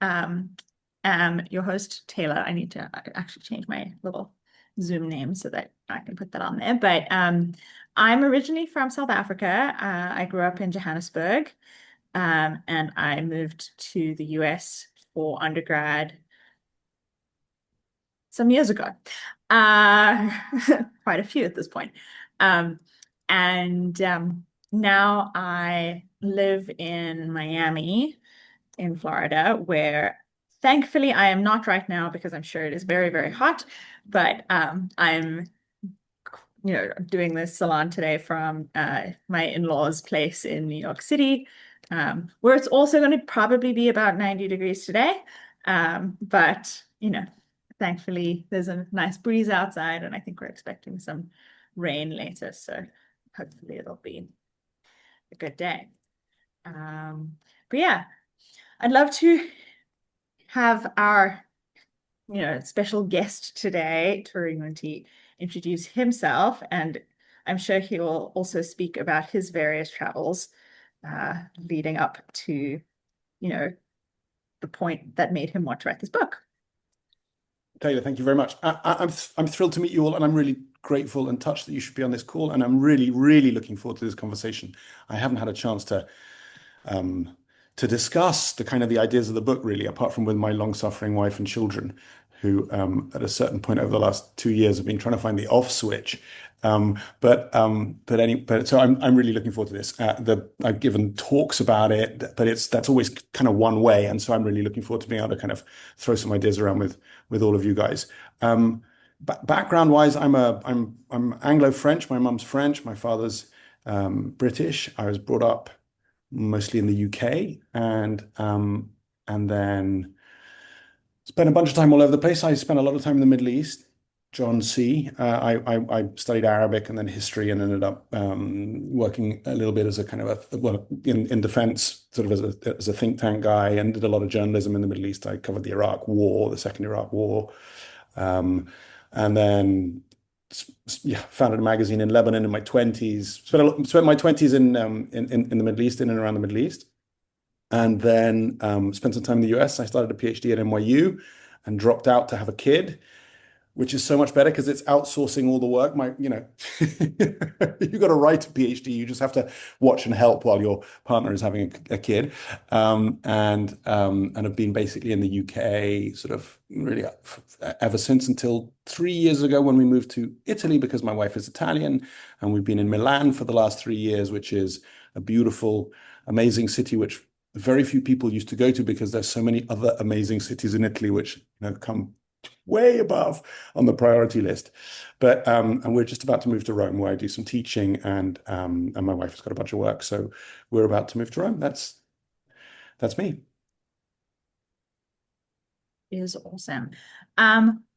Am your host, Taylor. I need to actually change my little Zoom name so that I can put that on there. But I'm originally from South Africa. I grew up in Johannesburg, and I moved to the US for undergrad some years ago. Uh, quite a few at this point. And now I live in Miami, in Florida, where thankfully I am not right now because I'm sure it is very, very hot. But I'm, doing this salon today from my in-laws' place in New York City, where it's also going to probably be about 90 degrees today. But thankfully there's a nice breeze outside, and I think we're expecting some rain later. So hopefully it'll be a good day. But yeah, I'd love to have our special guest today, Turi Munthe, introduce himself, and I'm sure he will also speak about his various travels leading up to, the point that made him want to write this book. Taylor, thank you very much. I'm thrilled to meet you all, and I'm really grateful and touched that you should be on this call. And I'm really, really looking forward to this conversation. I haven't had a chance to discuss the ideas of the book, really, apart from with my long-suffering wife and children, who at a certain point over the last 2 years have been trying to find the off switch. So I'm really looking forward to this. I've given talks about it, but that's always kind of one way, and so I'm really looking forward to being able to kind of throw some ideas around with all of you guys. Background wise, I'm Anglo-French. My mum's French. My father's British. I was brought up mostly in the UK, and then spent a bunch of time all over the place. I spent a lot of time in the Middle East. John C. I studied Arabic and then history, and ended up working a little bit as a kind of in defense, sort of as a think tank guy, and did a lot of journalism in the Middle East. I covered the Iraq War, the second Iraq War, and then founded a magazine in Lebanon in my 20s. Spent my 20s in the Middle East, in and around the Middle East, and then spent some time in the US. I started a PhD at NYU and dropped out to have a kid, which is so much better because it's outsourcing all the work. You got to write a PhD. You just have to watch and help while your partner is having a kid. And have been basically in the UK sort of really ever since, until 3 years ago when we moved to Italy, because my wife is Italian, and we've been in Milan for the last 3 years, which is a beautiful, amazing city, which very few people used to go to because there's so many other amazing cities in Italy which come way above on the priority list. But and we're just about to move to Rome, where I do some teaching, and my wife has got a bunch of work, so we're about to move to Rome. That's me. Is awesome.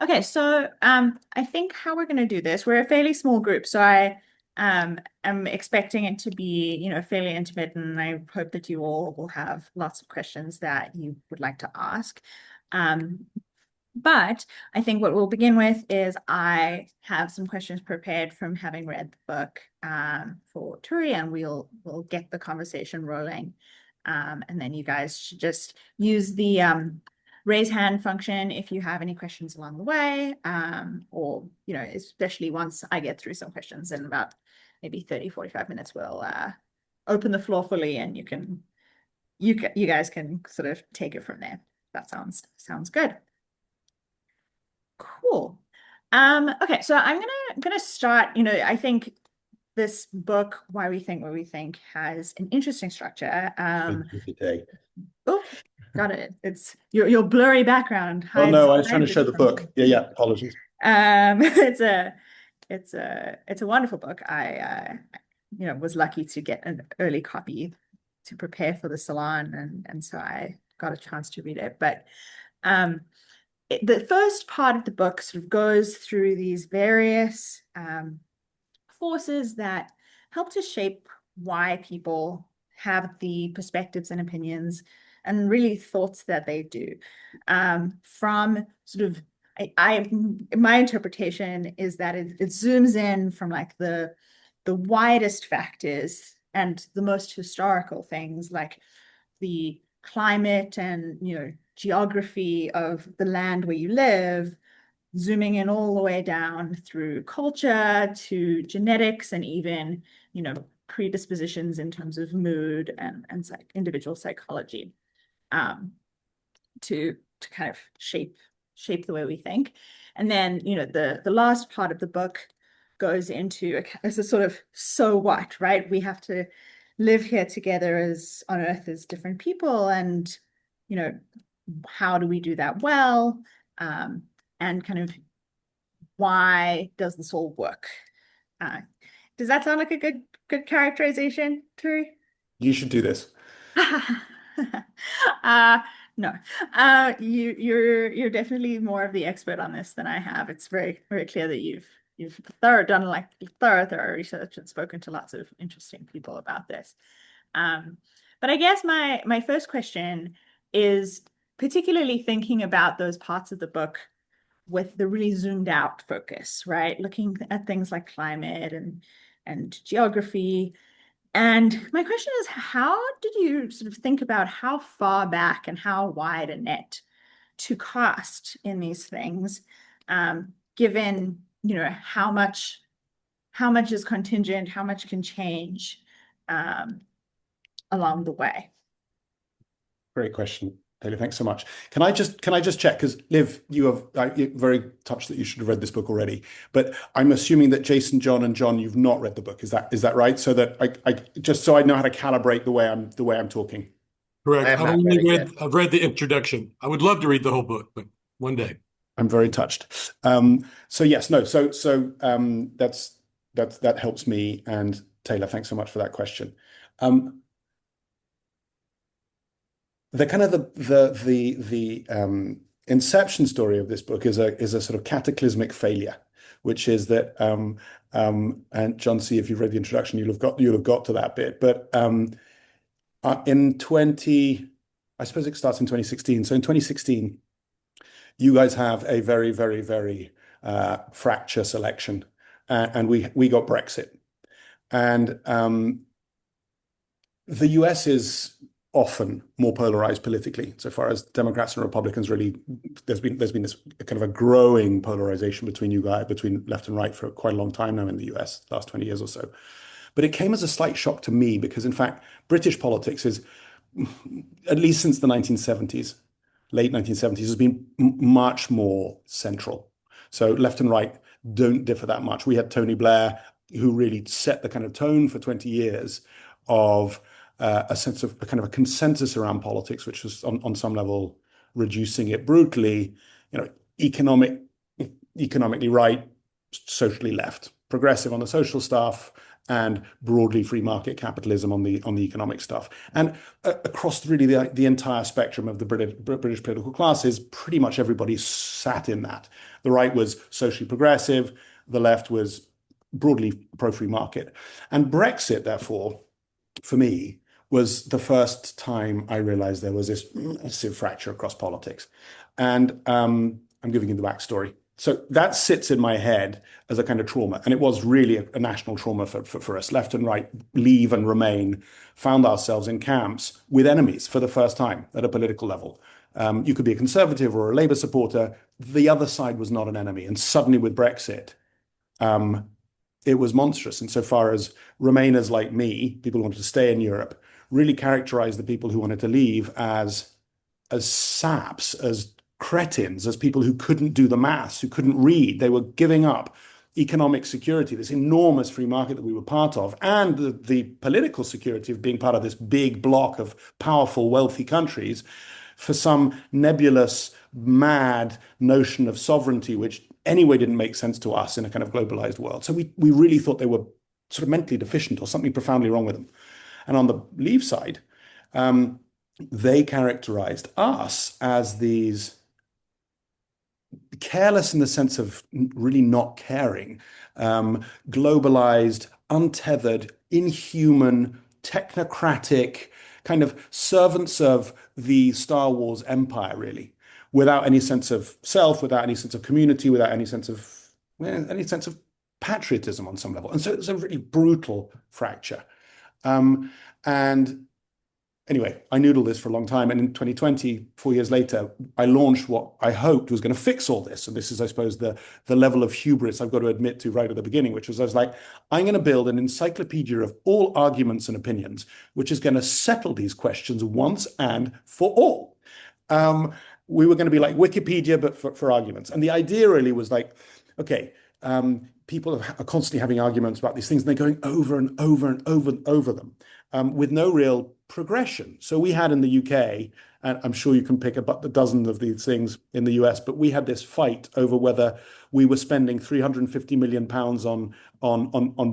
Okay, so I think how we're going to do this, we're a fairly small group, so I am expecting it to be, fairly intimate, and I hope that you all will have lots of questions that you would like to ask. But I think what we'll begin with is I have some questions prepared from having read the book for Turi, and we'll get the conversation rolling. And then you guys should just use the raise hand function if you have any questions along the way, or, especially once I get through some questions in about maybe 30, 45 minutes, we'll open the floor fully, and you guys can sort of take it from there. That sounds good. Cool. Okay, so I'm gonna start, I think this book, Why We Think What We Think, has an interesting structure. Oh, got it. It's your blurry background Oh hides. no, I was trying to show the book. Yeah, apologies. It's a wonderful book. I was lucky to get an early copy to prepare for the salon, and so I got a chance to read it. But the first part of the book sort of goes through these various forces that help to shape why people have the perspectives and opinions and really thoughts that they do. From sort of, my interpretation is that it zooms in from like the widest factors and the most historical things, like the climate and geography of the land where you live, zooming in all the way down through culture to genetics and even, predispositions in terms of mood and individual psychology, um, to kind of shape the way we think. And then, the last part of the book goes into as a sort of so what, right? We have to live here together as on Earth as different people, and you know, how do we do that well? And kind of why does this all work? Uh, does that sound like a good characterization, Turi? You should do this. uh no. You're definitely more of the expert on this than I have. It's very, very clear that you've done like thorough research and spoken to lots of interesting people about this. But I guess my first question is particularly thinking about those parts of the book with the really zoomed out focus, right? Looking at things like climate and geography. And my question is, how did you sort of think about how far back and how wide a net to cast in these things, given, how much is contingent, how much can change um, along the way? Great question, Taylor. Thanks so much. Can I just check? Because Liv, you're very touched that you should have read this book already. But I'm assuming that Jason, John, and John, you've not read the book. Is that right? So that I just so I know how to calibrate the way I'm talking. I Correct. have not read it yet. I've read the introduction. I would love to read the whole book, but one day. I'm very touched. So yes, no. That helps me. And Taylor, thanks so much for that question. The kind of the inception story of this book is a sort of cataclysmic failure, which is that and John C, if you've read the introduction, you'll have got to that bit. But in 20, I suppose it starts in 2016. So in 2016, you guys have a very, very, very fractious election, and we got Brexit, and the US is often more polarized politically, so far as Democrats and Republicans really. There's been this kind of a growing polarization between left and right for quite a long time now in the US, last 20 years or so. But it came as a slight shock to me because, in fact, British politics is, at least since the 1970s, late 1970s, has been much more central. So left and right don't differ that much. We had Tony Blair, who really set the kind of tone for 20 years of a sense of a kind of a consensus around politics, which was on some level reducing it brutally, economically right, socially left, progressive on the social stuff, and broadly free market capitalism on the economic stuff. And across really the entire spectrum of the British political classes, pretty much everybody sat in that. The right was socially progressive, the left was broadly pro-free market. And Brexit, therefore, for me, was the first time I realized there was this massive fracture across politics. And I'm giving you the backstory. So that sits in my head as a kind of trauma. And it was really a national trauma for us. Left and right, Leave and Remain, found ourselves in camps with enemies for the first time at a political level. You could be a Conservative or a Labour supporter. The other side was not an enemy. And suddenly with Brexit, it was monstrous insofar as Remainers like me, people who wanted to stay in Europe, really characterized the people who wanted to leave as saps, as cretins, as people who couldn't do the maths, who couldn't read. They were giving up economic security, this enormous free market that we were part of, and the political security of being part of this big block of powerful, wealthy countries for some nebulous, mad notion of sovereignty, which anyway didn't make sense to us in a kind of globalized world. So we really thought they were sort of mentally deficient or something profoundly wrong with them. And on the Leave side, they characterized us as these careless in the sense of really not caring, globalized, untethered, inhuman, technocratic, kind of servants of the Star Wars empire, really, without any sense of self, without any sense of community, without any sense of patriotism on some level. And so it's a really brutal fracture. And Anyway, I noodled this for a long time. And in 2020, 4 years later, I launched what I hoped was going to fix all this. And this is, I suppose, the level of hubris I've got to admit to right at the beginning, which was I was like, I'm going to build an encyclopedia of all arguments and opinions, which is going to settle these questions once and for all. Um, we were going to be like Wikipedia, but for arguments. And the idea really was like, okay, people are constantly having arguments about these things, and they're going over and over and over and over them with no real progression. So we had in the UK, and I'm sure you can pick about a dozen of these things in the US, but we had this fight over whether we were spending 350 million pounds on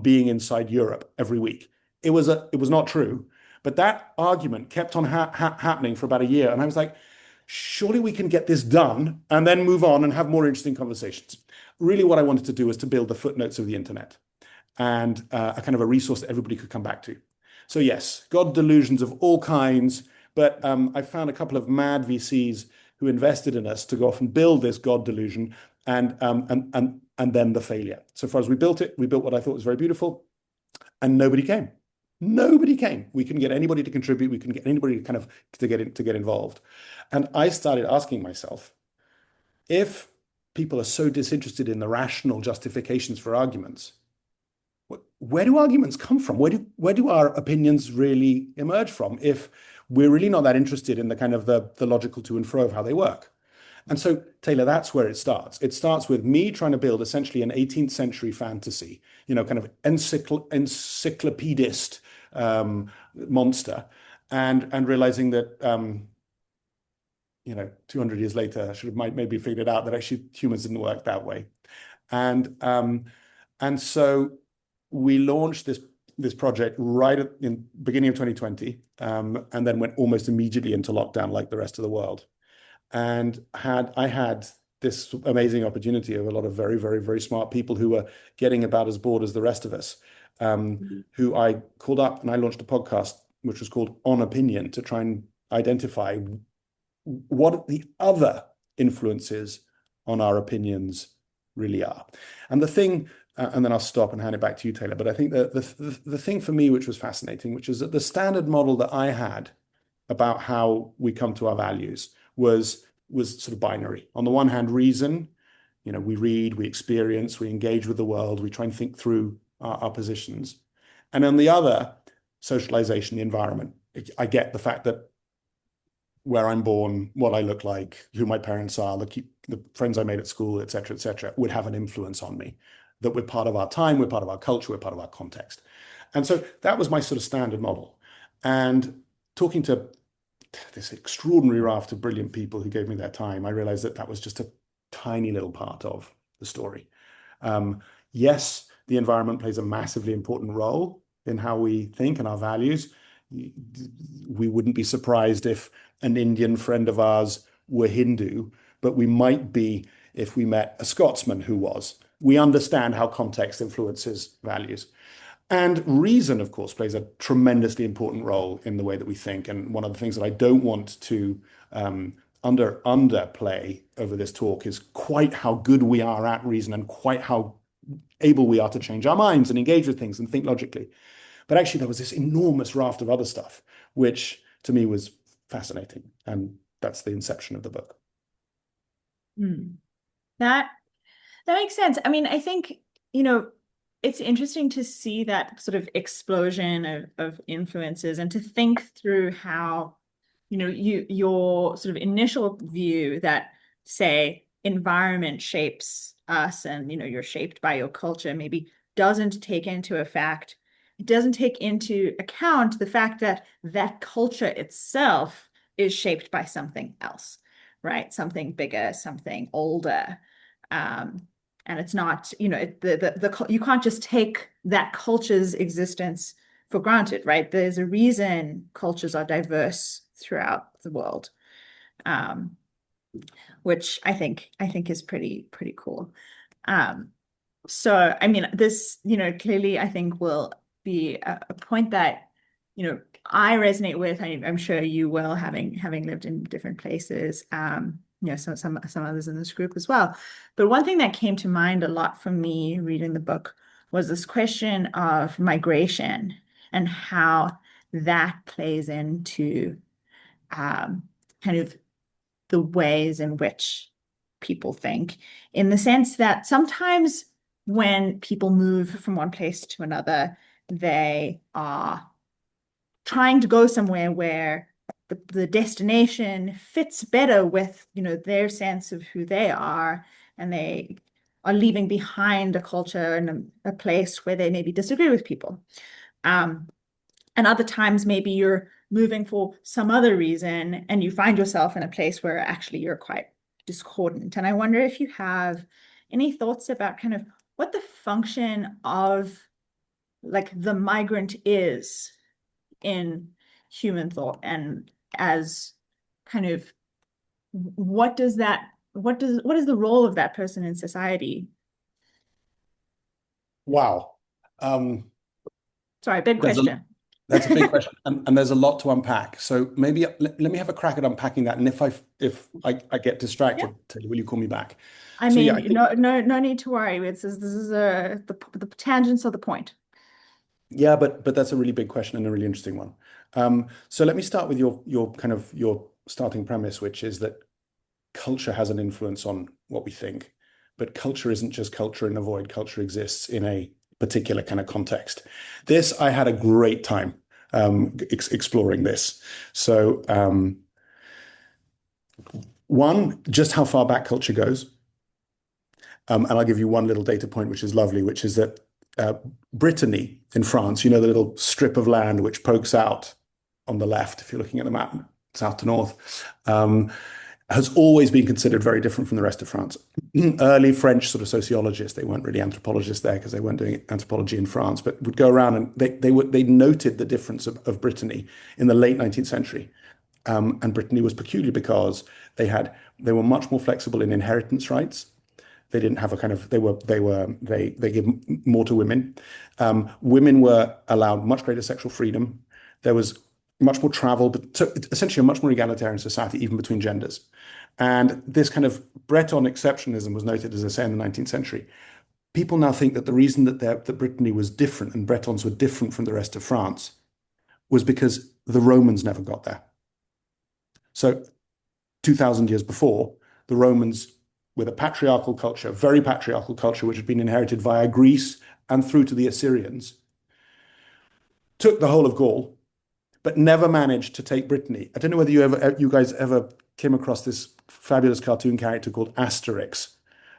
being inside Europe every week. It was not true, but that argument kept on happening for about a year, and I was like, surely we can get this done and then move on and have more interesting conversations. Really, what I wanted to do was to build the footnotes of the internet and a kind of a resource that everybody could come back to. So yes, God delusions of all kinds, but I found a couple of mad VCs who invested in us to go off and build this God delusion, and then the failure. So far as we built it, we built what I thought was very beautiful, and nobody came. Nobody came. We couldn't get anybody to contribute. We couldn't get anybody to kind of to get involved. And I started asking myself, if people are so disinterested in the rational justifications for arguments, where do arguments come from? Where do our opinions really emerge from if we're really not that interested in the kind of the logical to and fro of how they work? And so, Taylor, that's where it starts. It starts with me trying to build essentially an 18th century fantasy, kind of encyclopedist monster, and realizing that 200 years later, I should have maybe figured out that actually humans didn't work that way. And so we launched this project right in beginning of 2020, and then went almost immediately into lockdown like the rest of the world. And I had this amazing opportunity of a lot of very, very, very smart people who were getting about as bored as the rest of us, who I called up, and I launched a podcast which was called On Opinion, to try and identify what the other influences on our opinions really are. And the thing, and then I'll stop and hand it back to you, Taylor, but I think that the thing for me which was fascinating, which is that the standard model that I had about how we come to our values was sort of binary. On the one hand, reason, we read, we experience, we engage with the world, we try and think through our positions. And on the other, socialization, the environment. I get the fact that where I'm born, what I look like, who my parents are, the friends I made at school, et cetera, would have an influence on me, that we're part of our time, we're part of our culture, we're part of our context. And so that was my sort of standard model. And talking to this extraordinary raft of brilliant people who gave me their time, I realized that that was just a tiny little part of the story. Yes, the environment plays a massively important role in how we think and our values. We wouldn't be surprised if an Indian friend of ours were Hindu, but we might be if we met a Scotsman who was. We understand how context influences values. And reason, of course, plays a tremendously important role in the way that we think. And one of the things that I don't want to underplay over this talk is quite how good we are at reason, and quite how able we are to change our minds and engage with things and think logically. But actually, there was this enormous raft of other stuff, which to me was fascinating. And that's the inception of the book. That makes sense. I mean, I think, it's interesting to see that sort of explosion of influences, and to think through how, your sort of initial view that, say, environment shapes us, and, you're shaped by your culture, maybe doesn't take into account the fact that that culture itself is shaped by something else, right? Something bigger, something older. And it's not, you can't just take that culture's existence for granted, right? There's a reason cultures are diverse throughout the world, which I think is pretty cool. So, I mean, this, clearly I think will be a point that, I resonate with. I'm sure you will, having lived in different places. Some others in this group as well. But one thing that came to mind a lot for me reading the book was this question of migration, and how that plays into kind of the ways in which people think, in the sense that sometimes when people move from one place to another, they are trying to go somewhere where the destination fits better with, their sense of who they are, and they are leaving behind a culture and a place where they maybe disagree with people. And other times, maybe you're moving for some other reason and you find yourself in a place where actually you're quite discordant. And I wonder if you have any thoughts about kind of what the function of like the migrant is in human thought, and as kind of what is the role of that person in society? Wow. Sorry, big question. That's a big question, and there's a lot to unpack. So maybe let me have a crack at unpacking that. And if I get Yeah. distracted, Taylor, will you call me back? I So yeah, mean, no need to worry. This is the tangents of the point. yeah, but that's a really big question and a really interesting one. So let me start with your starting premise, which is that culture has an influence on what we think, but culture isn't just culture in a void. Culture exists in a particular kind of context. I had a great time exploring this. So one, just how far back culture goes. And I'll give you one little data point, which is lovely, which is that Brittany in France, the little strip of land which pokes out on the left, if you're looking at the map, south to north, has always been considered very different from the rest of France. Early French sort of sociologists, they weren't really anthropologists there because they weren't doing anthropology in France, but would go around and they noted the difference of Brittany in the late 19th century. And Brittany was peculiar because they were much more flexible in inheritance rights. They didn't have a kind of they give more to women. Women were allowed much greater sexual freedom. There was much more travel, but essentially a much more egalitarian society, even between genders. And this kind of Breton exceptionalism was noted, as I say, in the 19th century. People now think that the reason that Brittany was different and Bretons were different from the rest of France was because the Romans never got there. So 2,000 years before, the Romans, with a patriarchal culture, very patriarchal culture, which had been inherited via Greece and through to the Assyrians, took the whole of Gaul, but never managed to take Brittany. I don't know whether you guys ever came across this fabulous cartoon character called Asterix.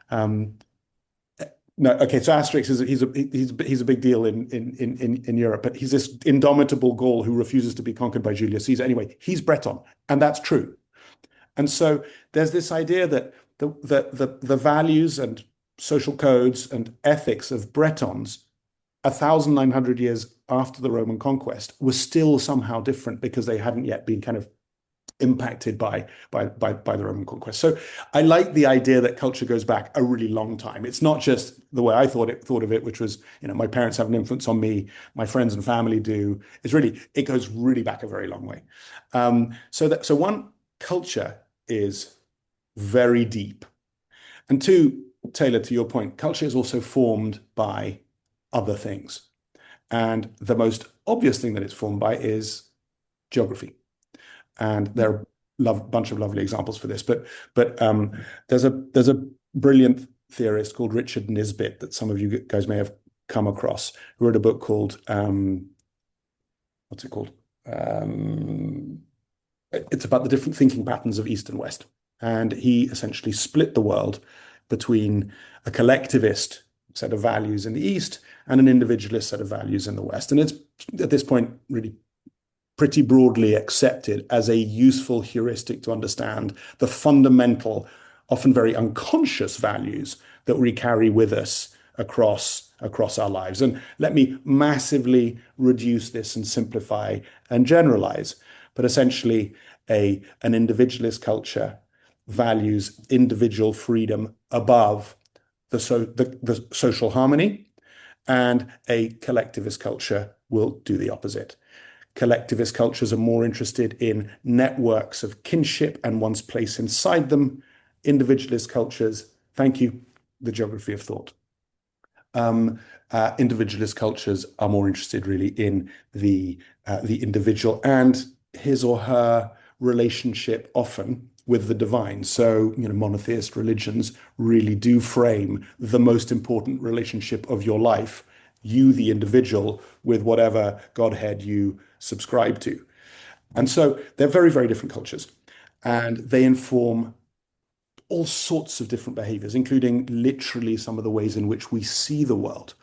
No, okay, so Asterix he's a big deal in Europe, but he's this indomitable Gaul who refuses to be conquered by Julius Caesar. Anyway, he's Breton, and that's true. And so there's this idea that the values and social codes and ethics of Bretons 1,900 years after the Roman conquest were still somehow different because they hadn't yet been kind of impacted by the Roman conquest. So I like the idea that culture goes back a really long time. It's not just the way I thought of it, which was, my parents have an influence on me, my friends and family do. It goes really back a very long way. So one, culture is very deep. And two, Taylor, to your point, culture is also formed by other things. And the most obvious thing that it's formed by is geography. And there are a bunch of lovely examples for this. But there's a brilliant theorist called Richard Nisbett that some of you guys may have come across, who wrote a book called, what's it called? It's about the different thinking patterns of East and West. And he essentially split the world between a collectivist set of values in the East and an individualist set of values in the West. And it's at this point really pretty broadly accepted as a useful heuristic to understand the fundamental, often very unconscious values that we carry with us across our lives. And let me massively reduce this and simplify and generalize. But essentially, an individualist culture values individual freedom above the social harmony, and a collectivist culture will do the opposite. Collectivist cultures are more interested in networks of kinship and one's place inside them. Individualist cultures, thank you, the geography of thought. Individualist cultures are more interested really in the individual and his or her relationship often with the divine. So, monotheist religions really do frame the most important relationship of your life, you, the individual, with whatever Godhead you subscribe to. And so they're very, very different cultures. And they inform all sorts of different behaviors, including literally some of the ways in which we see the world.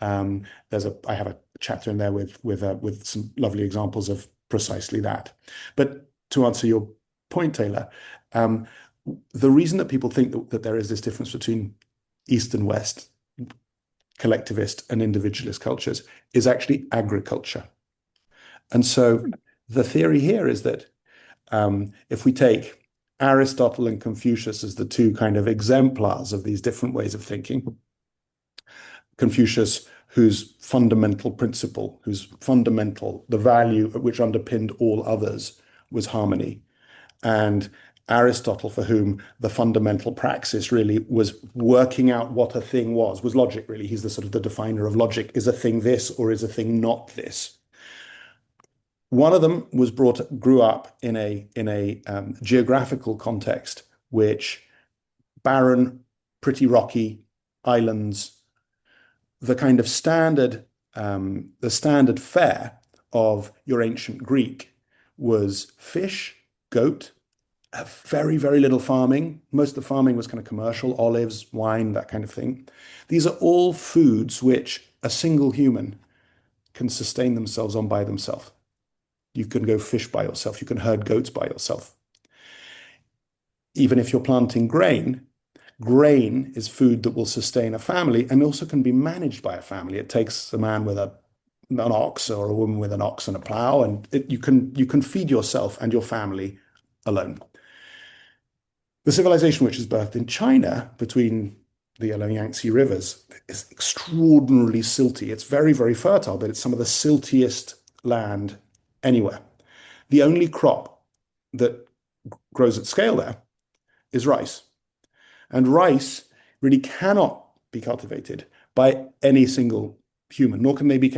I have a chapter in there with some lovely examples of precisely that. But to answer your point, Taylor, um, the reason that people think that there is this difference between East and West, collectivist and individualist cultures, is actually agriculture. And so the theory here is that if we take Aristotle and Confucius as the two kind of exemplars of these different ways of thinking, Confucius, whose fundamental principle, the value which underpinned all others was harmony, and Aristotle, for whom the fundamental praxis really was working out what a thing was logic, really. He's the sort of the definer of logic. Is a thing this or is a thing not this? One of them grew up in a geographical context, which barren, pretty rocky islands, the kind of the standard fare of your ancient Greek was fish, goat, very, very little farming. Most of the farming was kind of commercial, olives, wine, that kind of thing. These are all foods which a single human can sustain themselves on by themselves. You can go fish by yourself. You can herd goats by yourself. Even if you're planting grain, grain is food that will sustain a family and also can be managed by a family. It takes a man with an ox or a woman with an ox and a plow, and you can feed yourself and your family alone. The civilization which is birthed in China between the Yellow and Yangtze rivers is extraordinarily silty. It's very, very fertile, but it's some of the siltiest land anywhere. The only crop that grows at scale there is rice. And rice really cannot be cultivated by any single human, nor can it be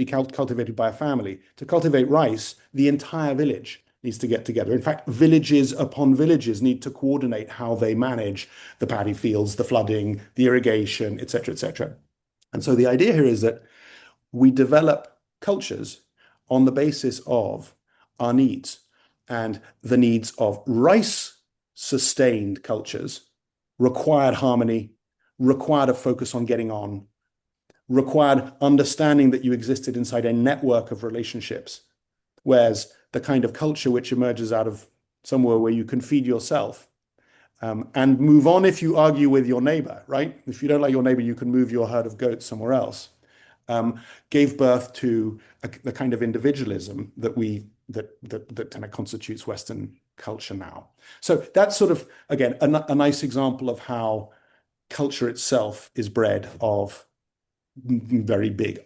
cultivated by a family. To cultivate rice, the entire village needs to get together. In fact, villages upon villages need to coordinate how they manage the paddy fields, the flooding, the irrigation, etc., etc. And so the idea here is that we develop cultures on the basis of our needs, and the needs of rice-sustained cultures required harmony, required a focus on getting on, required understanding that you existed inside a network of relationships, whereas the kind of culture which emerges out of somewhere where you can feed yourself and move on if you argue with your neighbor, right? If you don't like your neighbor, you can move your herd of goats somewhere else. Gave birth to the kind of individualism that kind of constitutes Western culture now. So that's sort of, again, a nice example of how culture itself is bred of very big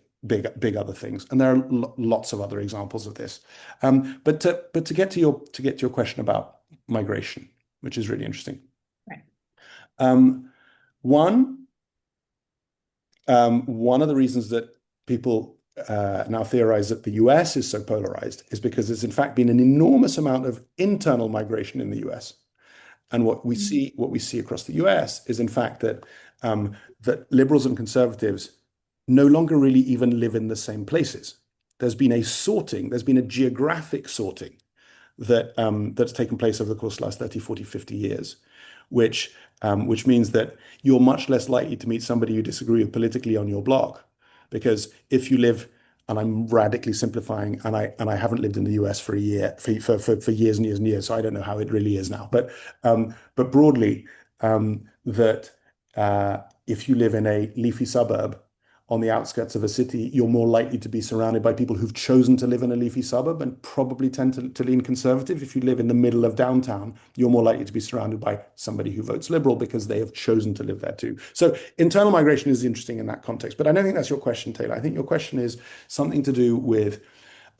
other things, and there are lots of other examples of this. But to get to your question about migration, which is really interesting. Right. One of the reasons that people now theorize that the US is so polarized is because there's in fact been an enormous amount of internal migration in the US. And what we see across the US is in fact that liberals and conservatives no longer really even live in the same places. There's been a geographic sorting that's taken place over the course of the last 30, 40, 50 years, which means that you're much less likely to meet somebody you disagree with politically on your block. Because if you live, and I'm radically simplifying, and I haven't lived in the US for years and years and years, so I don't know how it really is now. But broadly, that if you live in a leafy suburb on the outskirts of a city, you're more likely to be surrounded by people who've chosen to live in a leafy suburb and probably tend to lean conservative. If you live in the middle of downtown, you're more likely to be surrounded by somebody who votes liberal because they have chosen to live there too. So internal migration is interesting in that context. But I don't think that's your question, Taylor. I think your question is something to do with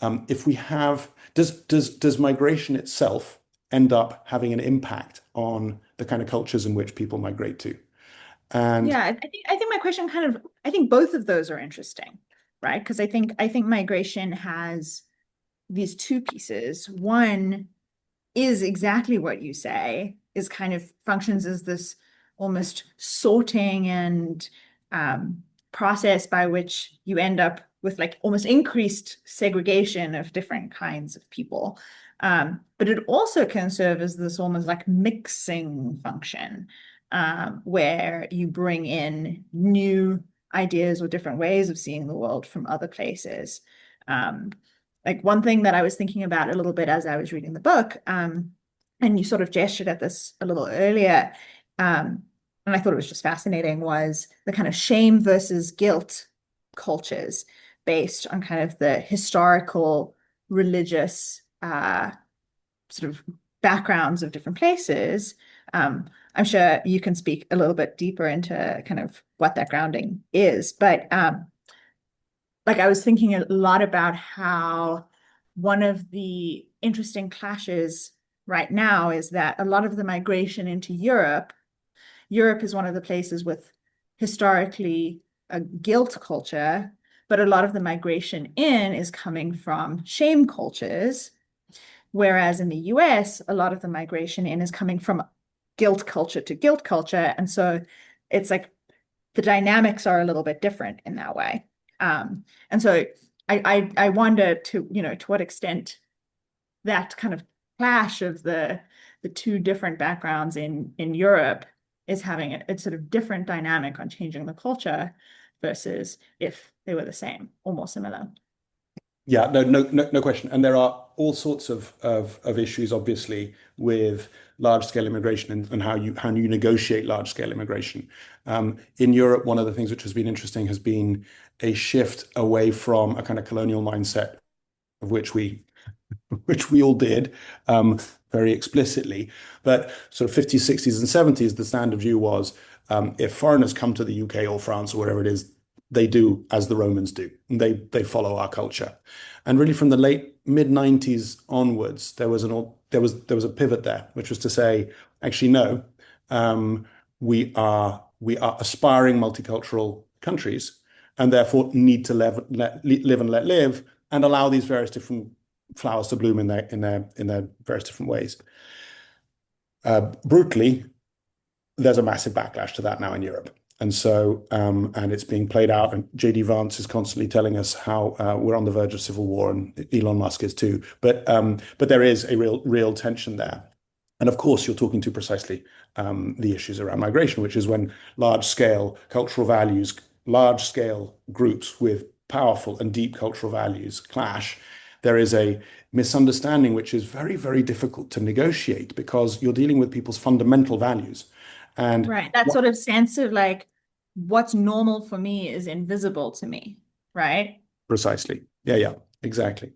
if we have, does migration itself end up having an impact on the kind of cultures in which people migrate to? And Yeah, I think my question kind of, I think both of those are interesting, right? Because I think migration has these two pieces. One is exactly what you say, is kind of functions as this almost sorting and process by which you end up with like almost increased segregation of different kinds of people. But it also can serve as this almost like mixing function, where you bring in new ideas or different ways of seeing the world from other places. Um, like one thing that I was thinking about a little bit as I was reading the book, and you sort of gestured at this a little earlier, and I thought it was just fascinating, was the kind of shame versus guilt cultures based on kind of the historical religious sort of backgrounds of different places. I'm sure you can speak a little bit deeper into kind of what that grounding is, but like I was thinking a lot about how one of the interesting clashes right now is that a lot of the migration into Europe is one of the places with historically a guilt culture, but a lot of the migration in is coming from shame cultures. Whereas in the US, a lot of the migration in is coming from guilt culture to guilt culture. And so it's like the dynamics are a little bit different in that way. And so I wonder to what extent that kind of clash of the two different backgrounds in Europe is having a sort of different dynamic on changing the culture versus if they were the same or more similar. yeah, no question. And there are all sorts of issues, obviously, with large scale immigration and how you negotiate large scale immigration. In Europe, one of the things which has been interesting has been a shift away from a kind of colonial mindset of which we all did, very explicitly. But sort of 50s, 60s, and 70s, the standard view was, if foreigners come to the UK or France or wherever it is, they do as the Romans do. They follow our culture. And really, from the late mid 90s onwards, there was a pivot there, which was to say, actually, no, we are aspiring multicultural countries, and therefore need to live and let live, and allow these various different flowers to bloom in their various different ways. Brutally, there's a massive backlash to that now in Europe. And it's being played out. And JD Vance is constantly telling us how we're on the verge of civil war, and Elon Musk is too. But there is a real tension there. And of course, you're talking to precisely the issues around migration, which is when large scale cultural values, large scale groups with powerful and deep cultural values clash. There is a misunderstanding which is very, very difficult to negotiate because you're dealing with people's fundamental values. And Right. That sort of sense of like what's normal for me is invisible to me, right? precisely. Yeah, exactly.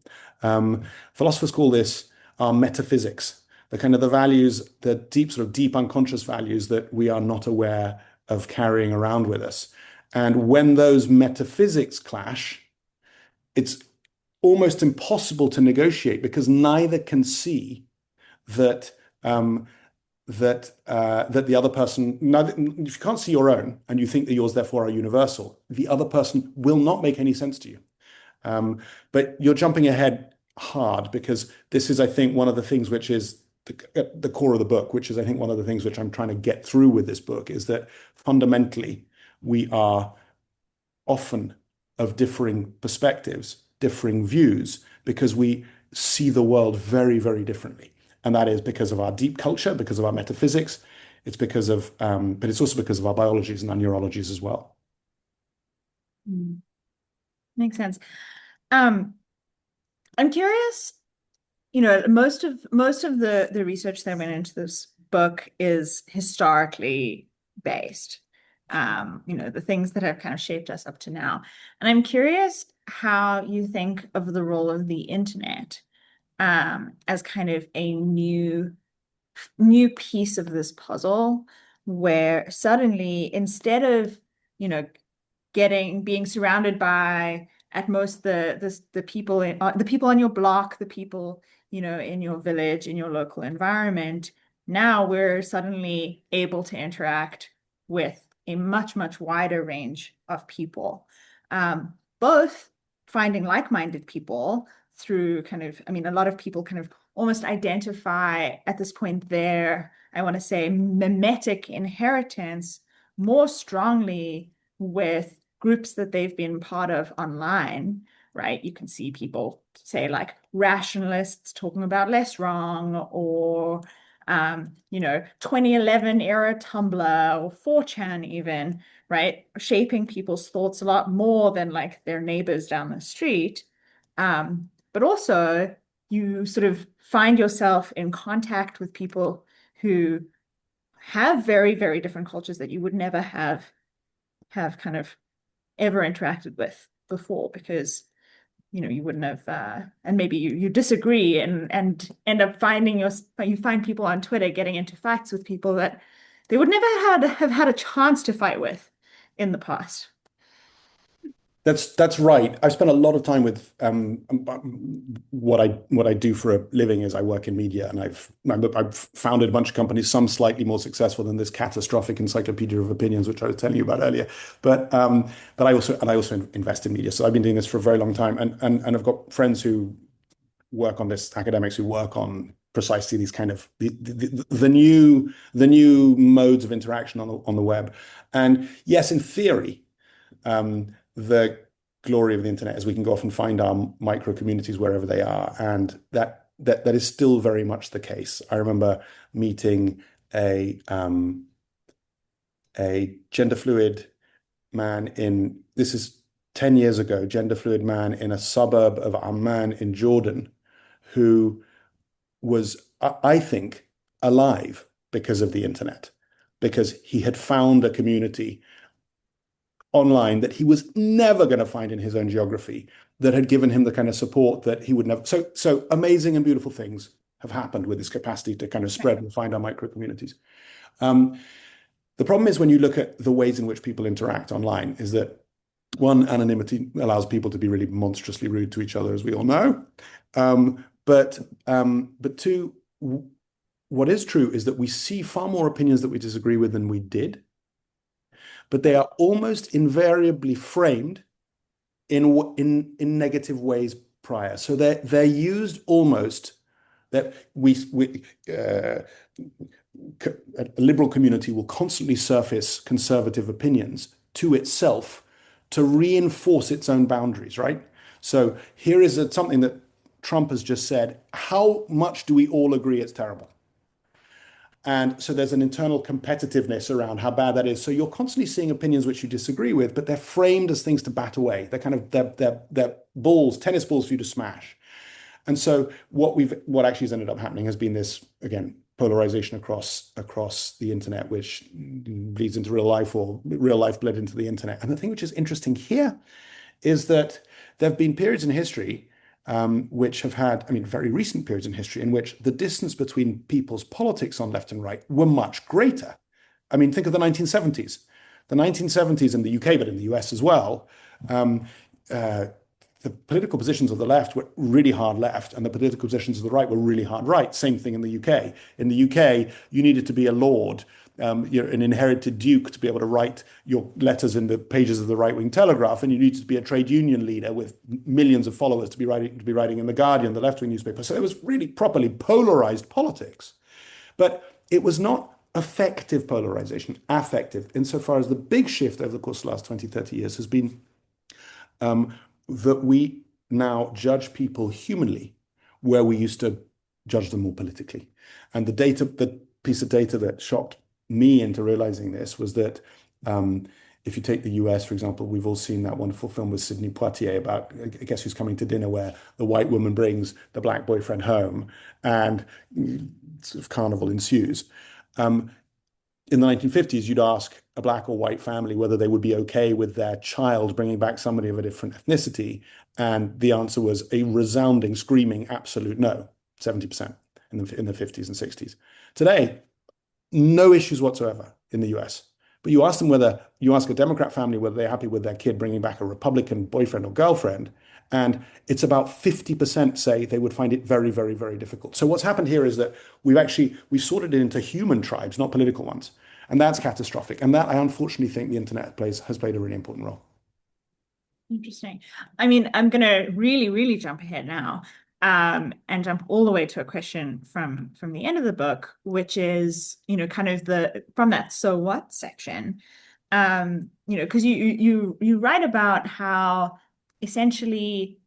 Philosophers call this our metaphysics, the kind of the values, the deep unconscious values that we are not aware of carrying around with us. And when those metaphysics clash, it's almost impossible to negotiate because neither can see that that the other person, if you can't see your own and you think that yours therefore are universal, the other person will not make any sense to you. But you're jumping ahead hard because this is, I think, one of the things which is the core of the book, which is, I think, one of the things which I'm trying to get through with this book is that fundamentally we are often of differing perspectives, differing views, because we see the world very, very differently. And that is because of our deep culture, because of our metaphysics. But it's also because of our biologies and our neurologies as well. Mm. Makes sense. Um, I'm curious, most of the research that went into this book is historically based. The things that have kind of shaped us up to now. And I'm curious how you think of the role of the internet as kind of a new piece of this puzzle, where suddenly instead of, you know, being surrounded by at most the people the people on your block, the people, in your village, in your local environment, now we're suddenly able to interact with a much, much wider range of people, both finding like-minded people through kind of, I mean, a lot of people kind of almost identify at this point their, I want to say, mimetic inheritance more strongly with groups that they've been part of online, right? You can see people say like rationalists talking about less wrong, or 2011 era Tumblr or 4chan even, right? Shaping people's thoughts a lot more than like their neighbors down the street. But also you sort of find yourself in contact with people who have very, very different cultures that you would never have kind of ever interacted with before, because you wouldn't have and maybe you disagree and end up you find people on Twitter getting into fights with people that they would never have had a chance to fight with in the past. That's right. I've spent a lot of time with what I do for a living is I work in media, and I've founded a bunch of companies, some slightly more successful than this catastrophic encyclopedia of opinions, which I was telling you about earlier. But I also invest in media. So I've been doing this for a very long time, and I've got friends who work on this, academics who work on precisely these kind of the new modes of interaction on the web. And yes, in theory, the glory of the internet is we can go off and find our micro communities wherever they are, and that is still very much the case. I remember meeting a gender fluid man this is 10 years ago, gender fluid man in a suburb of Amman in Jordan, who was, I think, alive because of the internet, because he had found a community online that he was never going to find in his own geography, that had given him the kind of support that he would never. So amazing and beautiful things have happened with this capacity to kind of spread and find our micro communities. The problem is when you look at the ways in which people interact online is that, one, anonymity allows people to be really monstrously rude to each other, as we all know. But two, what is true is that we see far more opinions that we disagree with than we did, but they are almost invariably framed in negative ways prior. So they're used almost that a liberal community will constantly surface conservative opinions to itself to reinforce its own boundaries, right? So here is something that Trump has just said. How much do we all agree it's terrible? And so there's an internal competitiveness around how bad that is. So you're constantly seeing opinions which you disagree with, but they're framed as things to bat away. They're kind of they're balls, tennis balls for you to smash. And so what actually has ended up happening has been this, again, polarization across the internet, which bleeds into real life, or real life bled into the internet. And the thing which is interesting here is that there have been periods in history which have had, I mean, very recent periods in history in which the distance between people's politics on left and right were much greater. I mean, think of the 1970s. The 1970s in the UK, but in the US as well, the political positions of the left were really hard left, and the political positions of the right were really hard right. Same thing in the UK. In the UK, you needed to be a lord, you're an inherited duke to be able to write your letters in the pages of the right-wing Telegraph, and you needed to be a trade union leader with millions of followers to be writing in the Guardian, the left-wing newspaper. So it was really properly polarized politics, but it was not effective polarization, affective, insofar as the big shift over the course of the last 20, 30 years has been that we now judge people humanly where we used to judge them more politically. And the piece of data that shocked me into realizing this was that if you take the US, for example, we've all seen that wonderful film with Sidney Poitier about Guess Who's Coming to Dinner, where the white woman brings the black boyfriend home and sort of carnival ensues. In the 1950s, you'd ask a black or white family whether they would be okay with their child bringing back somebody of a different ethnicity. And the answer was a resounding, screaming, absolute no, 70% in the 50s and 60s. Today, no issues whatsoever in the US. But you ask a Democrat family whether they're happy with their kid bringing back a Republican boyfriend or girlfriend, and it's about 50% say they would find it very, very, very difficult. So what's happened here is that we've sorted it into human tribes, not political ones. And that's catastrophic. And that I unfortunately think the internet has played a really important role. Interesting. I mean, I'm going to really, really jump ahead now, and jump all the way to a question from the end of the book, which is, kind of from that "so what" section. Because you write about how essentially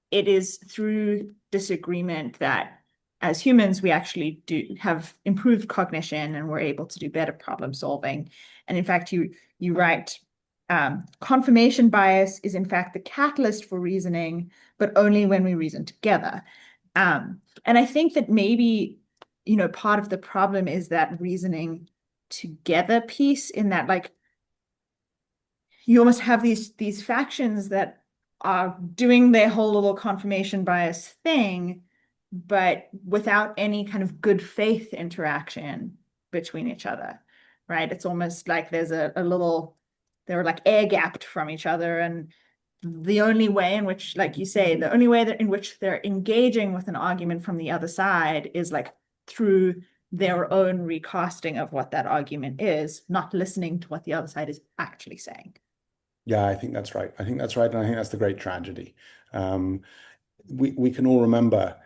it is through disagreement that as humans we actually do have improved cognition and we're able to do better problem solving. And in fact, you write, confirmation bias is in fact the catalyst for reasoning, but only when we reason together. And I think that maybe, part of the problem is that reasoning together piece, in that, like, you almost have these factions that are doing their whole little confirmation bias thing, but without any kind of good faith interaction between each other, right? It's almost like there's they're like air gapped from each other. And the only way in which, like you say, the only way in which they're engaging with an argument from the other side is like through their own recasting of what that argument is, not listening to what the other side is actually saying. Yeah, I think that's right. I think that's right. And I think that's the great tragedy. We can all remember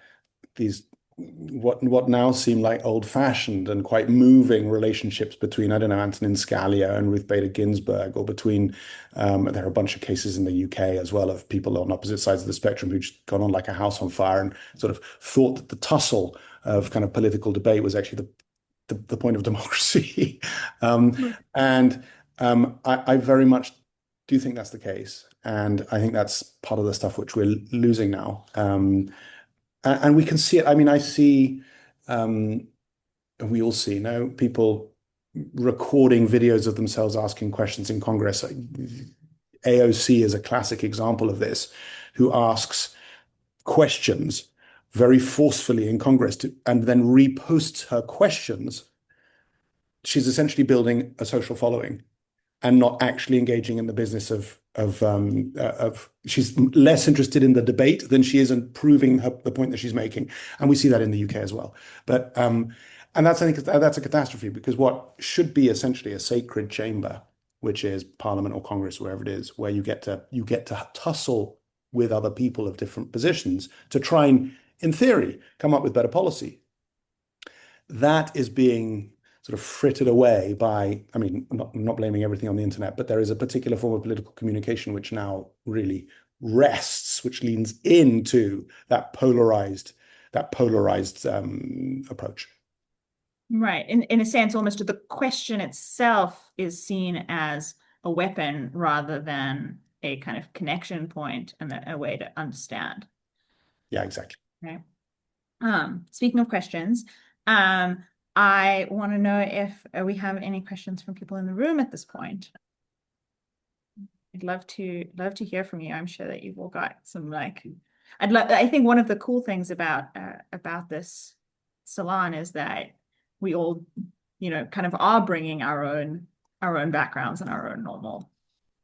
these what now seem like old-fashioned and quite moving relationships between, I don't know, Antonin Scalia and Ruth Bader Ginsburg, or between, there are a bunch of cases in the UK as well of people on opposite sides of the spectrum who've just gone on like a house on fire and sort of thought that the tussle of kind of political debate was actually the point of democracy. I very much do think that's the case. And I think that's part of the stuff which we're losing now. And we can see it. I mean, I see, we all see now people recording videos of themselves asking questions in Congress. AOC is a classic example of this, who asks questions very forcefully in Congress and then reposts her questions. She's essentially building a social following and not actually engaging in the business of she's less interested in the debate than she is in proving the point that she's making. And we see that in the UK as well. But and that's, I think that's a catastrophe, because what should be essentially a sacred chamber, which is Parliament or Congress, wherever it is, where you get to tussle with other people of different positions to try and, in theory, come up with better policy. That is being sort of frittered away by, I mean, I'm not blaming everything on the internet, but there is a particular form of political communication which now really rests, which leans into that polarized approach. Right. In a sense, almost the question itself is seen as a weapon rather than a kind of connection point and a way to understand. Yeah, exactly. Right. Speaking of questions, I want to know if we have any questions from people in the room at this point. I'd love to hear from you. I'm sure that you've all got some, like, I think one of the cool things about this salon is that we all, kind of are bringing our own backgrounds and our own normal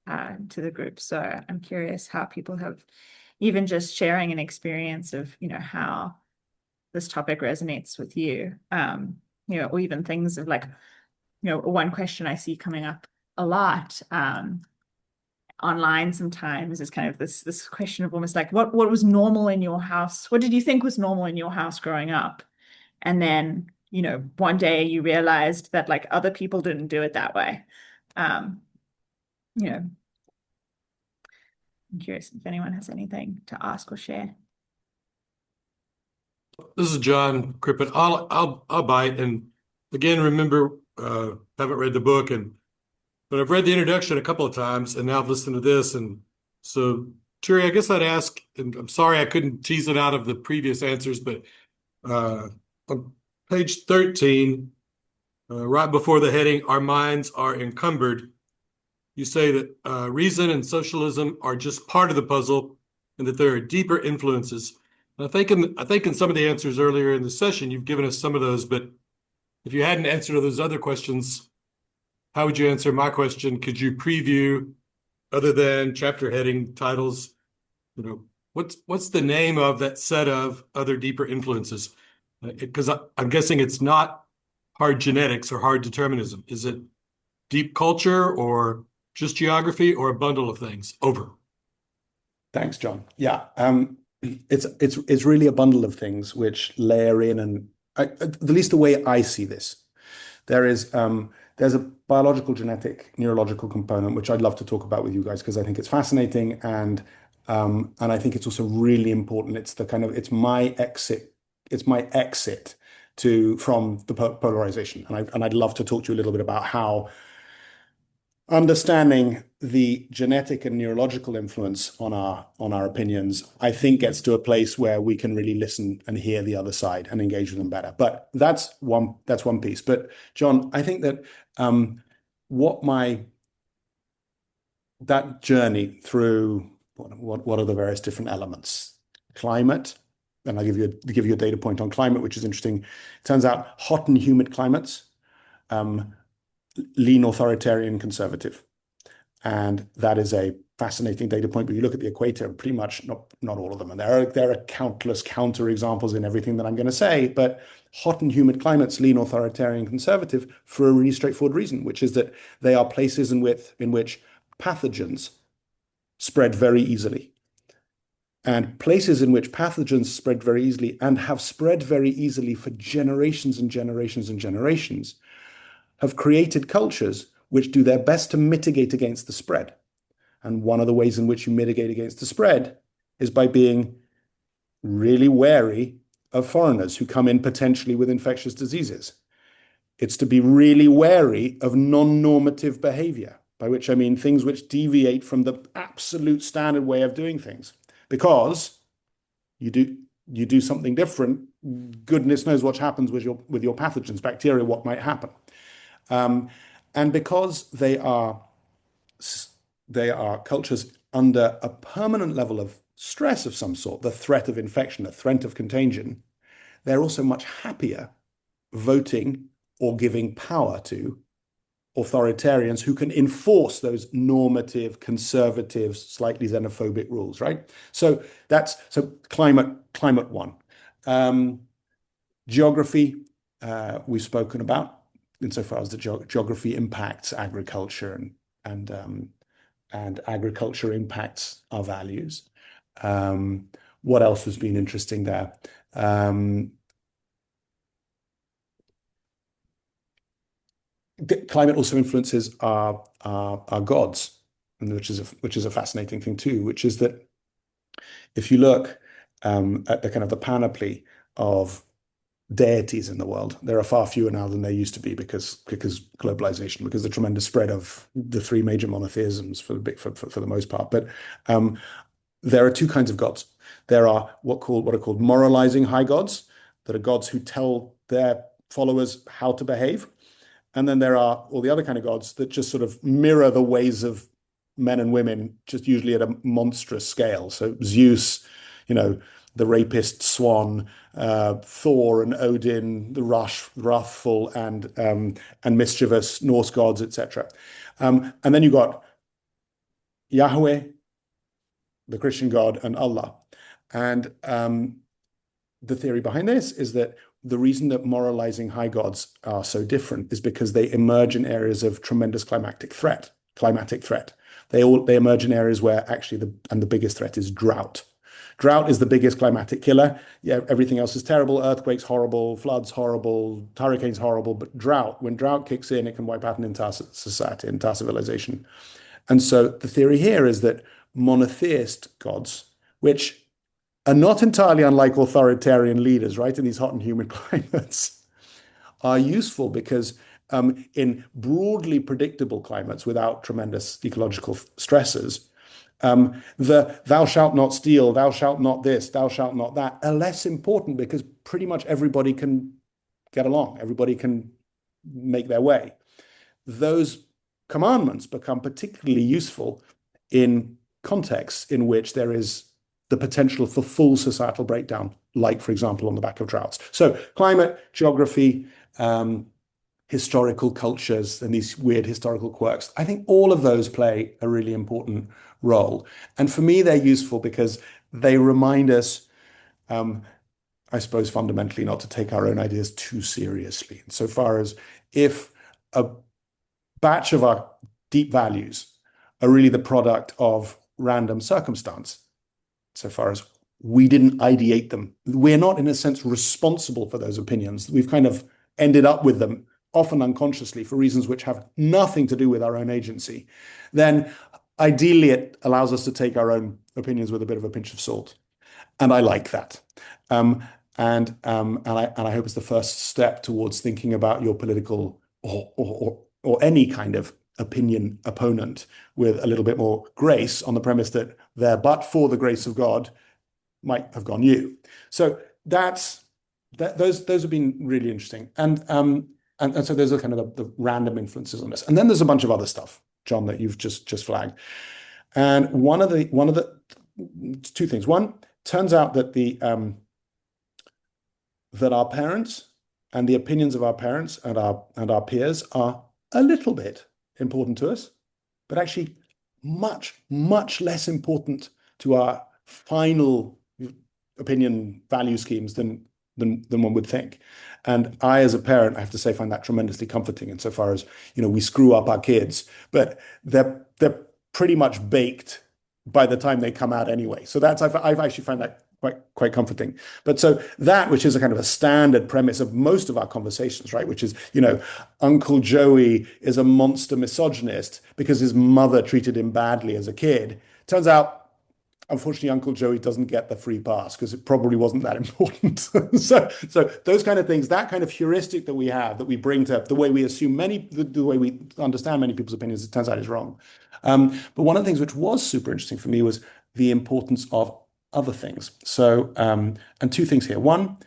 to the group. So I'm curious how people have, even just sharing an experience of, how this topic resonates with you. Or even things of, like, one question I see coming up a lot online sometimes is kind of this question of almost like, what was normal in your house? What did you think was normal in your house growing up? And then, one day you realized that, like, other people didn't do it that way. I'm curious if anyone has anything to ask or share. This is John Crippen. I'll bite. And again, remember, haven't read the book, but I've read the introduction a couple of times, and now I've listened to this. And so, Turi, I guess I'd ask, and I'm sorry I couldn't tease it out of the previous answers, but on page 13, right before the heading, "Our minds are encumbered," you say that reason and socialism are just part of the puzzle, and that there are deeper influences. I think in some of the answers earlier in the session, you've given us some of those, but if you hadn't answered those other questions, how would you answer my question? Could you preview, other than chapter heading titles, what's the name of that set of other deeper influences? Because I'm guessing it's not hard genetics or hard determinism? Is it deep culture or just geography or a bundle of things? Over. Thanks, John. Yeah, it's really a bundle of things which layer in, and at least the way I see this, there's a biological, genetic, neurological component which I'd love to talk about with you guys because I think it's fascinating and I think it's also really important. It's my exit to from the polarization, and I'd love to talk to you a little bit about how understanding the genetic and neurological influence on our opinions, I think gets to a place where we can really listen and hear the other side and engage with them better. But that's one piece. But John, I think that that journey through what are the various different elements? Climate, and I'll give you a data point on climate, which is interesting. It turns out hot and humid climates lean authoritarian conservative. And that is a fascinating data point. But you look at the equator, pretty much not all of them. And there are countless counter examples in everything that I'm going to say. But hot and humid climates lean authoritarian conservative for a really straightforward reason, which is that they are places in which pathogens spread very easily. And places in which pathogens spread very easily and have spread very easily for generations and generations and generations have created cultures which do their best to mitigate against the spread. And one of the ways in which you mitigate against the spread is by being really wary of foreigners who come in potentially with infectious diseases. It's to be really wary of non-normative behavior, by which I mean things which deviate from the absolute standard way of doing things. Because you do something different, goodness knows what happens with your pathogens, bacteria, what might happen. And because they are cultures under a permanent level of stress of some sort, the threat of infection, the threat of contagion, they're also much happier voting or giving power to authoritarians who can enforce those normative, conservative, slightly xenophobic rules, right? So climate one. Geography, we've spoken about insofar as the geography impacts agriculture and agriculture impacts our values. What else has been interesting there? Climate also influences our gods, and which is a fascinating thing too, which is that if you look at the kind of the panoply of deities in the world, there are far fewer now than there used to be because globalization, because the tremendous spread of the three major monotheisms for the most part. But there are two kinds of gods. There are what are called moralizing high gods, that are gods who tell their followers how to behave. And then there are all the other kind of gods that just sort of mirror the ways of men and women, just usually at a monstrous scale. So Zeus, the rapist swan, Thor and Odin, the wrathful and mischievous Norse gods, etc. And then you got Yahweh, the Christian God, and Allah. And the theory behind this is that the reason that moralizing high gods are so different is because they emerge in areas of tremendous climatic threat. They emerge in areas where actually the biggest threat is drought. Drought is the biggest climatic killer. Yeah, everything else is terrible. Earthquakes horrible, floods horrible, hurricanes horrible. But when drought kicks in, it can wipe out an entire society, entire civilization. And so the theory here is that monotheist gods, which are not entirely unlike authoritarian leaders, right, in these hot and humid climates, are useful because in broadly predictable climates without tremendous ecological stresses, the thou shalt not steal, thou shalt not this, thou shalt not that, are less important because pretty much everybody can get along, everybody can make their way. Those commandments become particularly useful in contexts in which there is the potential for full societal breakdown, like, for example, on the back of droughts. So climate, geography, historical cultures, and these weird historical quirks, I think all of those play a really important role. And for me, they're useful because they remind us I suppose, fundamentally not to take our own ideas too seriously. So far as if a batch of our deep values are really the product of random circumstance, so far as we didn't ideate them, we're not, in a sense, responsible for those opinions. We've kind of ended up with them, often unconsciously, for reasons which have nothing to do with our own agency. Then ideally, it allows us to take our own opinions with a bit of a pinch of salt. And I like that. Um, and I hope it's the first step towards thinking about your political or any kind of opinion opponent with a little bit more grace, on the premise that there, but for the grace of God, might have gone you. So those have been really interesting, and so those are kind of the random influences on this. And then there's a bunch of other stuff, John, that you've just flagged. And one of the two things. One, turns out that that our parents and the opinions of our parents and our peers are a little bit important to us, but actually much less important to our final opinion value schemes than one would think. And I, as a parent, I have to say, find that tremendously comforting insofar as, we screw up our kids, but they're pretty much baked by the time they come out anyway. So I've actually found that quite comforting. But so that, which is a kind of a standard premise of most of our conversations, right? Which is, Uncle Joey is a monster misogynist because his mother treated him badly as a kid. Turns out, unfortunately, Uncle Joey doesn't get the free pass because it probably wasn't that important. so those kind of things, that kind of heuristic that we have, that we bring to the way we assume the way we understand many people's opinions, it turns out is wrong. But one of the things which was super interesting for me was the importance of other things. So, and two things here. One,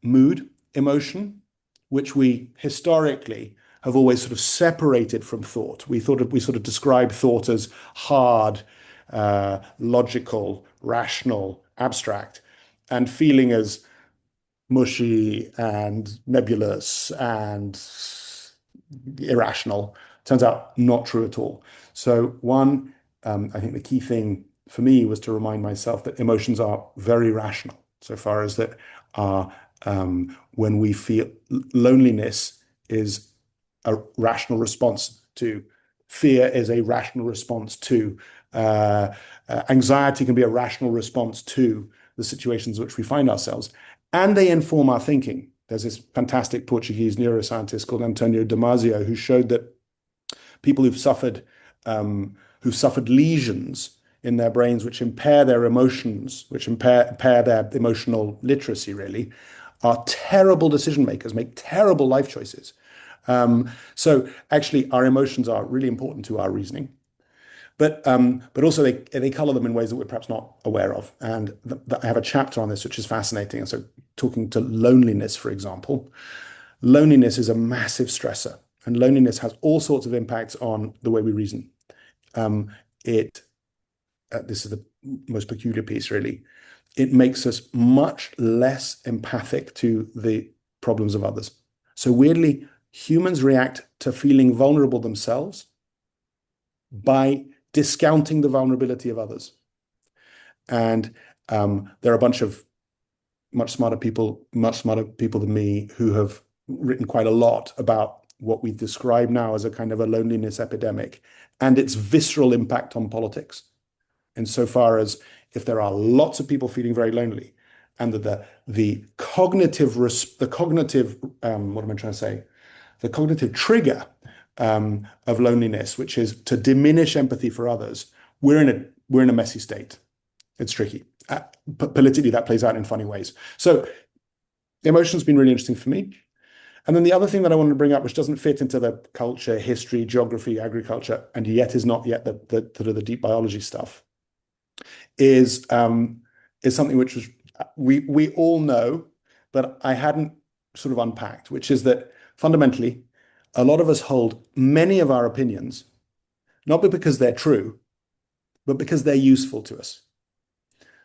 mood, emotion, which we historically have always sort of separated from thought. We sort of describe thought as hard, logical, rational, abstract, and feeling as mushy and nebulous and irrational. Turns out not true at all. So one, I think the key thing for me was to remind myself that emotions are very rational, so far as that when we feel loneliness is a rational response to fear, is a rational response to anxiety, can be a rational response to the situations in which we find ourselves, and they inform our thinking. There's this fantastic Portuguese neuroscientist called Antonio Damasio who showed that people who've suffered lesions in their brains which impair their emotions, which impair their emotional literacy, really, are terrible decision makers, make terrible life choices. So actually, our emotions are really important to our reasoning, but also they color them in ways that we're perhaps not aware of. And I have a chapter on this which is fascinating. And so, talking to loneliness, for example, loneliness is a massive stressor, and loneliness has all sorts of impacts on the way we reason. This is the most peculiar piece, really. It makes us much less empathic to the problems of others. So weirdly, humans react to feeling vulnerable themselves by discounting the vulnerability of others. And there are a bunch of much smarter people than me who have written quite a lot about what we describe now as a kind of a loneliness epidemic and its visceral impact on politics. Insofar as if there are lots of people feeling very lonely, and that the cognitive trigger of loneliness, which is to diminish empathy for others, we're in a messy state. It's tricky. Politically, that plays out in funny ways. So emotion's been really interesting for me. And then the other thing that I wanted to bring up, which doesn't fit into the culture, history, geography, agriculture, and yet is not yet the deep biology stuff, is something which we all know, but I hadn't sort of unpacked, which is that fundamentally, a lot of us hold many of our opinions, not because they're true, but because they're useful to us.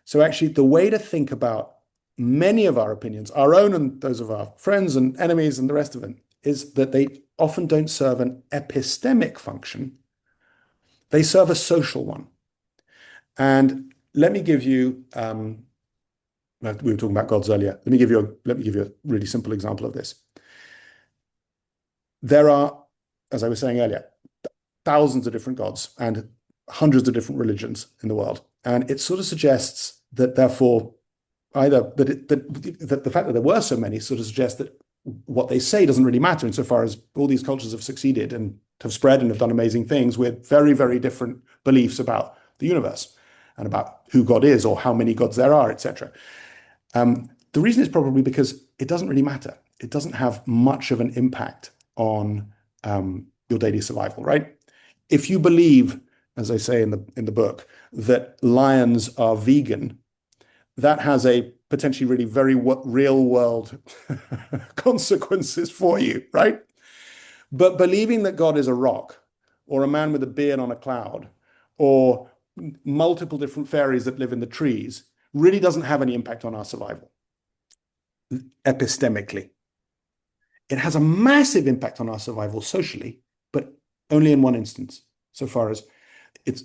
So actually, the way to think about many of our opinions, our own and those of our friends and enemies and the rest of them, is that they often don't serve an epistemic function. They serve a social one. And let me give you We were talking about gods earlier. Let me give you a really simple example of this. There are, as I was saying earlier, thousands of different gods and hundreds of different religions in the world. And it sort of suggests that therefore either that the fact that there were so many sort of suggests that what they say doesn't really matter insofar as all these cultures have succeeded and have spread and have done amazing things with very, very different beliefs about the universe and about who God is or how many gods there are, etc. The reason is probably because it doesn't really matter. It doesn't have much of an impact on your daily survival, right? If you believe, as I say in the book, that lions are vegan, that has a potentially really very real world consequences for you, right? But believing that God is a rock or a man with a beard on a cloud or multiple different fairies that live in the trees really doesn't have any impact on our survival epistemically. It has a massive impact on our survival socially, but only in one instance, so far as it's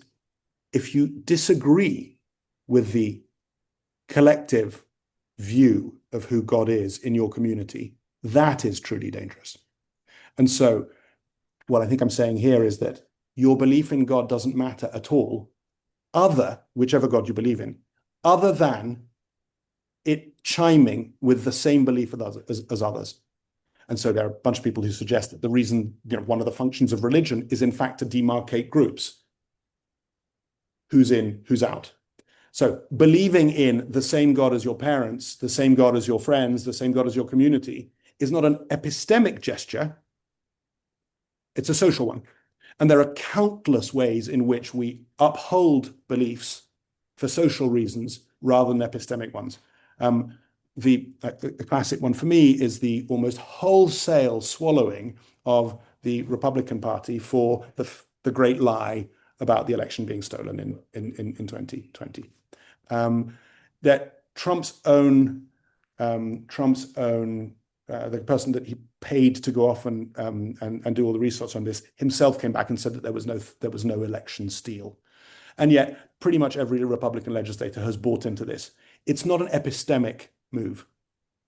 if you disagree with the collective view of who God is in your community, that is truly dangerous. And so what I think I'm saying here is that your belief in God doesn't matter at all, whichever God you believe in, other than it chiming with the same belief as others. And so there are a bunch of people who suggest that the reason, one of the functions of religion is in fact to demarcate groups. Who's in, who's out. So believing in the same God as your parents, the same God as your friends, the same God as your community is not an epistemic gesture. It's a social one. And there are countless ways in which we uphold beliefs for social reasons rather than epistemic ones. The classic one for me is the almost wholesale swallowing of the Republican Party for the great lie about the election being stolen in 2020. That Trump's own the person that he paid to go off and do all the research on this himself came back and said that there was no election steal. And yet pretty much every Republican legislator has bought into this. It's not an epistemic move.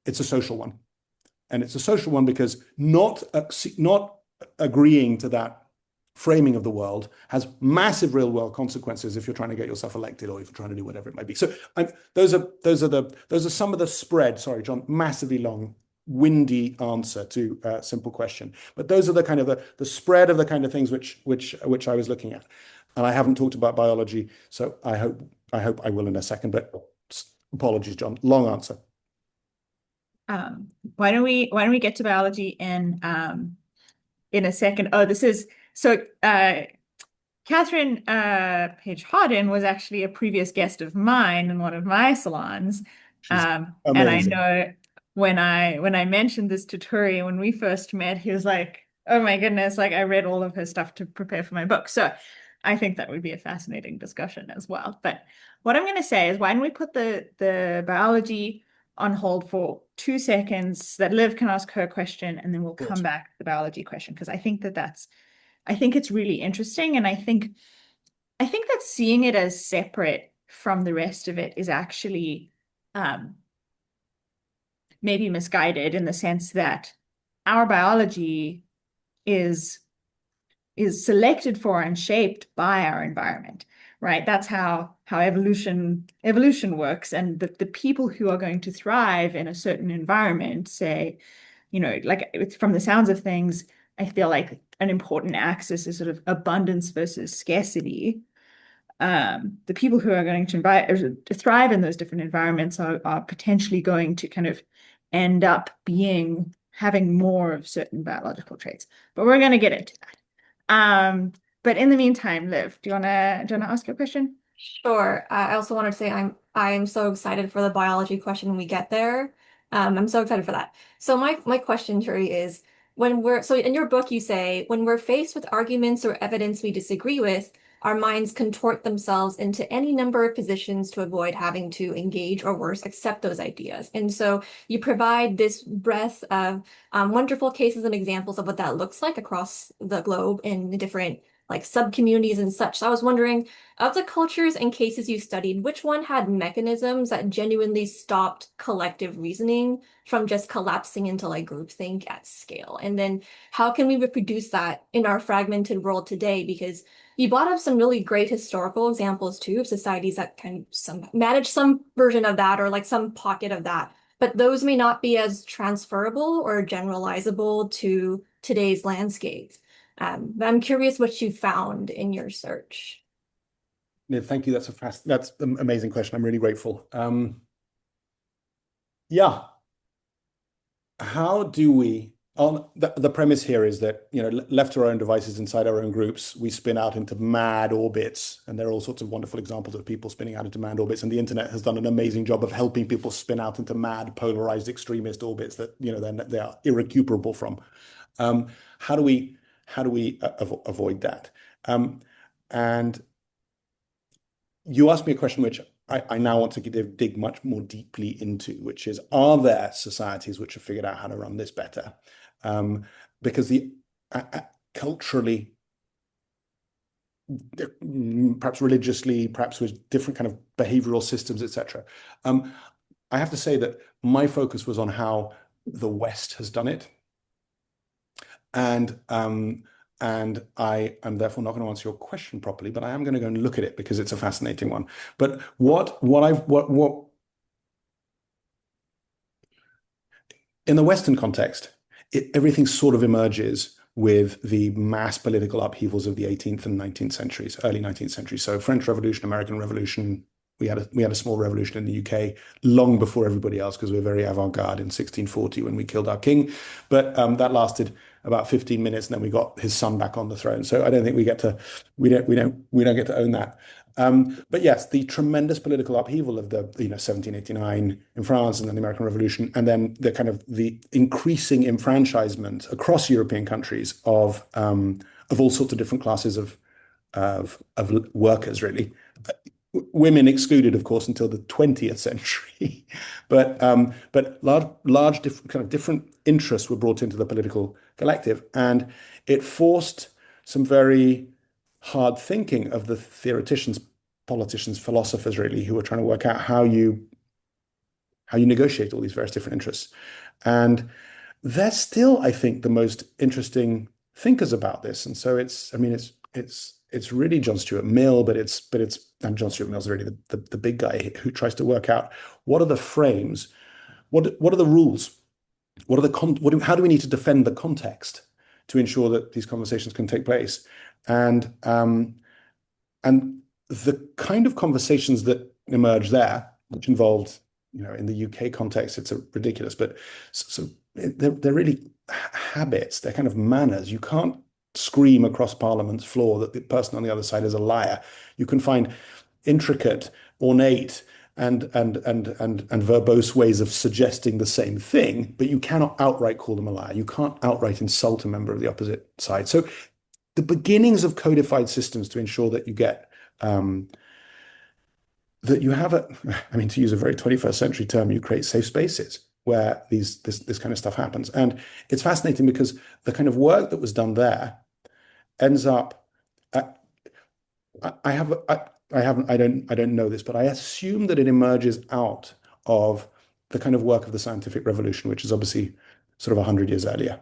It's a social one. And it's a social one because not agreeing to that framing of the world has massive real world consequences if you're trying to get yourself elected or if you're trying to do whatever it might be. So those are some of the spread. Sorry, John, massively long, windy answer to a simple question. But those are the kind of the spread of the kind of things which I was looking at. And I haven't talked about biology, so I hope I will in a second. But apologies, John. Long answer. Why don't we get to biology in a second? Oh, this is so. Catherine Page Hardin was actually a previous guest of mine in one of my salons, and I know when I mentioned this to Turi when we first met, he was like, "Oh my goodness!" Like I read all of her stuff to prepare for my book, so I think that would be a fascinating discussion as well. But what I'm going to say is, why don't we put the biology on hold for 2 seconds so that Liv can ask her question, and then we'll come back to the biology question because I think I think it's really interesting, and I think that seeing it as separate from the rest of it is actually maybe misguided in the sense that our biology is selected for and shaped by our environment, right? That's how evolution works, and the people who are going to thrive in a certain environment, say, like from the sounds of things, I feel like an important axis is sort of abundance versus scarcity. The people who are going to thrive in those different environments are potentially going to kind of end up having more of certain biological traits. But we're going to get into that. But in the meantime, Liv, do you wanna ask a question? Sure. I also wanted to say I'm so excited for the biology question when we get there. I'm so excited for that. So my question, Turi, is so in your book you say when we're faced with arguments or evidence we disagree with, our minds contort themselves into any number of positions to avoid having to engage or worse, accept those ideas. And so you provide this breadth of wonderful cases and examples of what that looks like across the globe in the different like sub-communities and such. So I was wondering, of the cultures and cases you studied, which one had mechanisms that genuinely stopped collective reasoning from just collapsing into like groupthink at scale? And then how can we reproduce that in our fragmented world today? Because you brought up some really great historical examples too of societies that can manage some version of that or like some pocket of that. But those may not be as transferable or generalizable to today's landscape. But I'm curious what you found in your search. Yeah, thank you. That's an amazing question. I'm really grateful. Yeah. How do we, the premise here is that, left to our own devices inside our own groups, we spin out into mad orbits. And there are all sorts of wonderful examples of people spinning out into mad orbits. And the internet has done an amazing job of helping people spin out into mad, polarized extremist orbits that, they are irrecuperable from. How do we avoid that? And you asked me a question which I now want to dig much more deeply into, which is, are there societies which have figured out how to run this better? Because culturally, perhaps religiously, perhaps with different kind of behavioral systems, etc. I have to say that my focus was on how the West has done it. And I am therefore not going to answer your question properly, but I am going to go and look at it because it's a fascinating one. But what in the Western context, everything sort of emerges with the mass political upheavals of the 18th and 19th centuries, early 19th century. So French Revolution, American Revolution. We had a small revolution in the UK long before everybody else because we were very avant-garde in 1640 when we killed our king. But that lasted about 15 minutes, and then we got his son back on the throne. So I don't think we don't get to own that. But yes, the tremendous political upheaval of the 1789 in France, and then the American Revolution, and then the increasing enfranchisement across European countries of all sorts of different classes of workers, really. Women excluded, of course, until the 20th century, but large different interests were brought into the political collective, and it forced some very hard thinking of the theoreticians, politicians, philosophers, really, who were trying to work out how you negotiate all these various different interests. And they're still, I think, the most interesting thinkers about this. And so it's really John Stuart Mill, and John Stuart Mill's really the big guy who tries to work out what are the frames, what are the rules, how do we need to defend the context to ensure that these conversations can take place, and the kind of conversations that emerge there, which involved, in the UK context, it's ridiculous, but so they're really habits, they're kind of manners. You can't scream across Parliament's floor that the person on the other side is a liar. You can find intricate, ornate, and verbose ways of suggesting the same thing, but you cannot outright call them a liar. You can't outright insult a member of the opposite side. So the beginnings of codified systems to ensure that you get that you have to use a very 21st century term, you create safe spaces where this kind of stuff happens. And it's fascinating because the kind of work that was done there ends up, I don't know this, but I assume that it emerges out of the kind of work of the scientific revolution, which is obviously sort of 100 years earlier.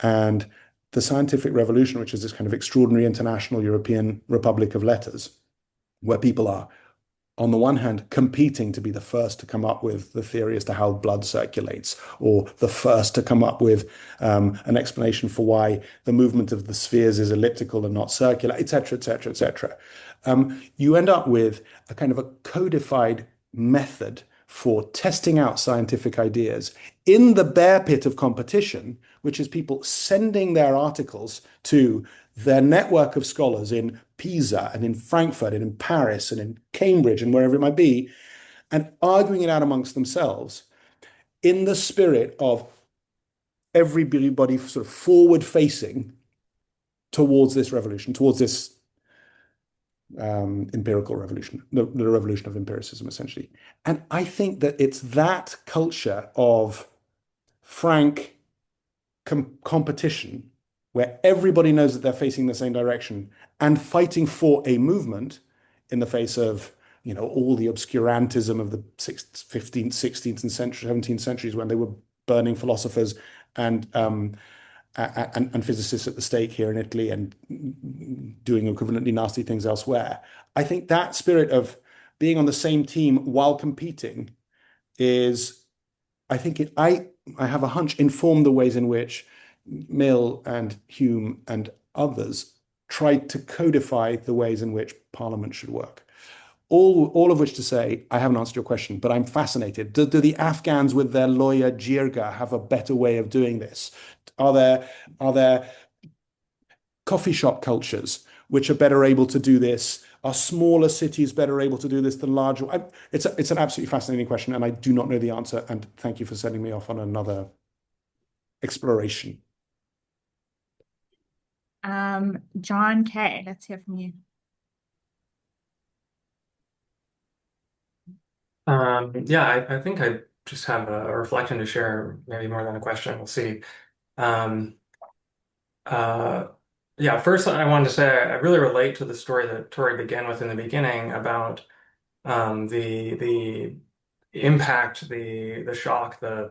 And the scientific revolution, which is this kind of extraordinary international European republic of letters, where people are, on the one hand, competing to be the first to come up with the theory as to how blood circulates, or the first to come up with an explanation for why the movement of the spheres is elliptical and not circular, etc., etc., etc. You end up with a kind of a codified method for testing out scientific ideas in the bear pit of competition, which is people sending their articles to their network of scholars in Pisa and in Frankfurt and in Paris and in Cambridge and wherever it might be, and arguing it out amongst themselves in the spirit of everybody sort of forward facing towards this revolution, towards this empirical revolution, the revolution of empiricism, essentially. And I think that it's that culture of frank competition where everybody knows that they're facing the same direction and fighting for a movement in the face of, all the obscurantism of the 15th, 16th, and 17th centuries when they were burning philosophers and physicists at the stake here in Italy and doing equivalently nasty things elsewhere. I think that spirit of being on the same team while competing is, I have a hunch, informed the ways in which Mill and Hume and others tried to codify the ways in which Parliament should work. All of which to say, I haven't answered your question, but I'm fascinated. Do the Afghans with their lawyer Jirga have a better way of doing this? Are there coffee shop cultures which are better able to do this? Are smaller cities better able to do this than larger? It's an absolutely fascinating question, and I do not know the answer. And thank you for sending me off on another exploration. John K., let's hear from you. I think I just have a reflection to share, maybe more than a question. We'll see. Um, First I wanted to say I really relate to the story that Tori began with in the beginning about the impact, the shock, the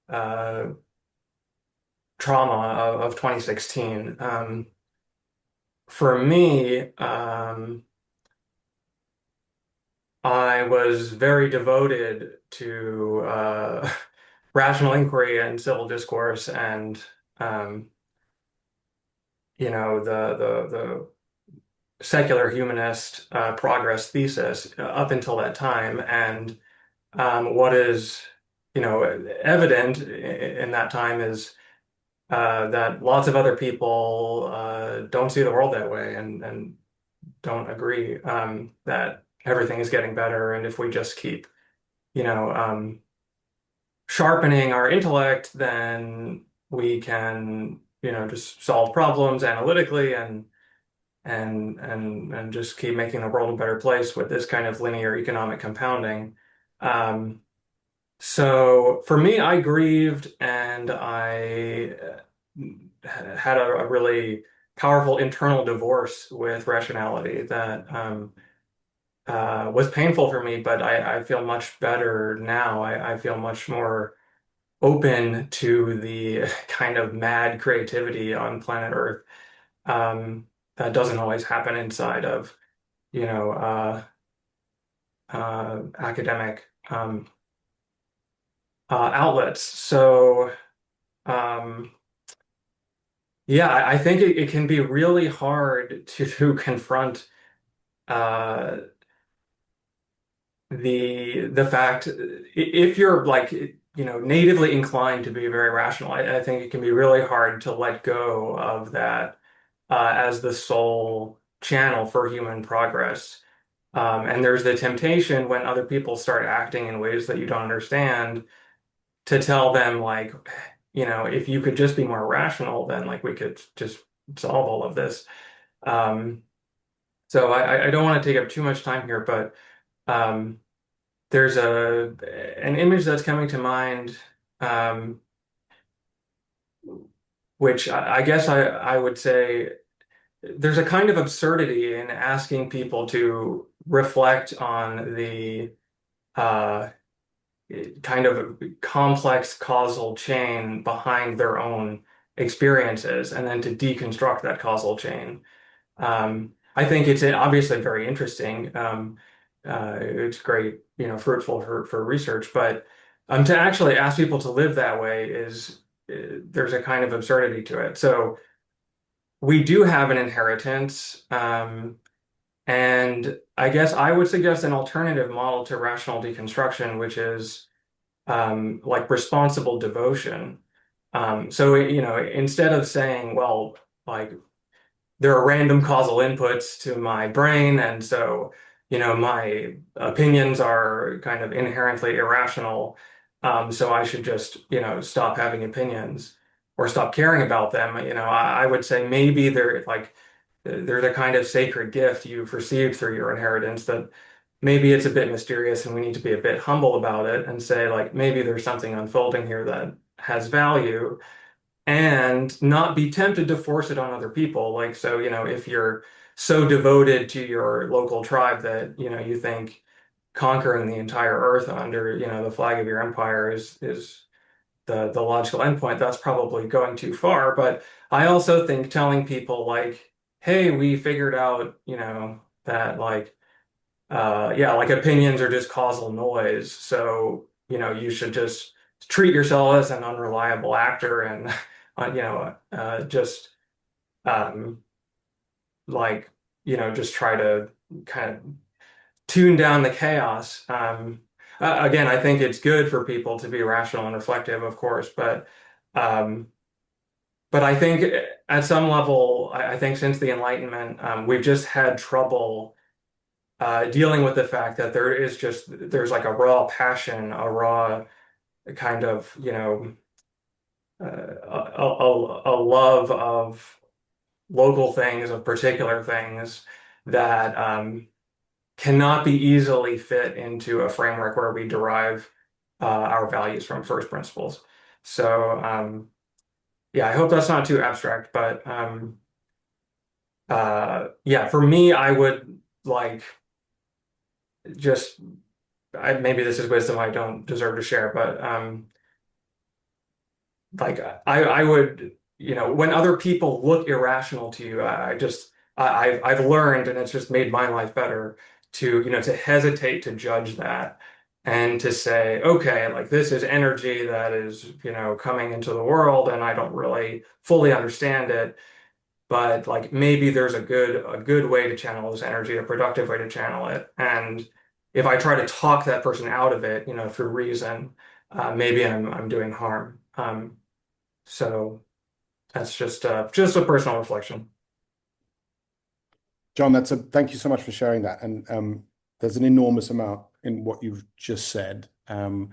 uh, trauma of 2016. For me, I was very devoted to rational inquiry and civil discourse, and the secular humanist progress thesis up until that time. And what is evident in that time is that lots of other people don't see the world that way and don't agree that everything is getting better. And if we just keep, sharpening our intellect, then we can, just solve problems analytically and just keep making the world a better place with this kind of linear economic compounding. So for me, I grieved, and I had a really powerful internal divorce with rationality that was painful for me, but I feel much better now. I feel much more open to the kind of mad creativity on planet Earth that doesn't always happen inside of, academic outlets. So, I think it can be really hard to confront the fact, if you're like, natively inclined to be very rational. I think it can be really hard to let go of that as the sole channel for human progress. And there's the temptation when other people start acting in ways that you don't understand to tell them, like, if you could just be more rational, then like we could just solve all of this. So I don't want to take up too much time here, but there's an image that's coming to mind, which I guess I would say there's a kind of absurdity in asking people to reflect on the kind of complex causal chain behind their own experiences, and then to deconstruct that causal chain. I think it's obviously very interesting. It's great, fruitful for research, but to actually ask people to live that way is there's a kind of absurdity to it. So we do have an inheritance, and I guess I would suggest an alternative model to rational deconstruction, which is like responsible devotion. So, instead of saying, well, like, there are random causal inputs to my brain, and so, my opinions are kind of inherently irrational, so I should just, stop having opinions or stop caring about them. I would say maybe they're the kind of sacred gift you've received through your inheritance, that maybe it's a bit mysterious and we need to be a bit humble about it and say, like, maybe there's something unfolding here that has value. and not be tempted to force it on other people. Like, so, if you're so devoted to your local tribe that, you think conquering the entire earth under, the flag of your empire is the logical endpoint, that's probably going too far. But I also think telling people like, hey, we figured out, that like yeah, like opinions are just causal noise. So, you should just treat yourself as an unreliable actor and just um like, just try to kind of tune down the chaos. Again, I think it's good for people to be rational and reflective, of course, um, but I think at some level, I think since the Enlightenment, we've just had trouble dealing with the fact that there's like a raw passion, a raw kind of, a love of local things, of particular things that cannot be easily fit into a framework where we derive our values from first principles. So yeah, I hope that's not too abstract, but yeah, for me, I would like just maybe this is wisdom I don't deserve to share, but like I would, when other people look irrational to you, I've learned, and it's just made my life better to, to hesitate to judge that and to say, okay, like this is energy that is, coming into the world and I don't really fully understand it, but like maybe there's a good way to channel this energy, a productive way to channel it. And if I try to talk that person out of it, through reason, maybe I'm doing harm. So that's just a personal reflection. John, thank you so much for sharing that. And there's an enormous amount in what you've just said. And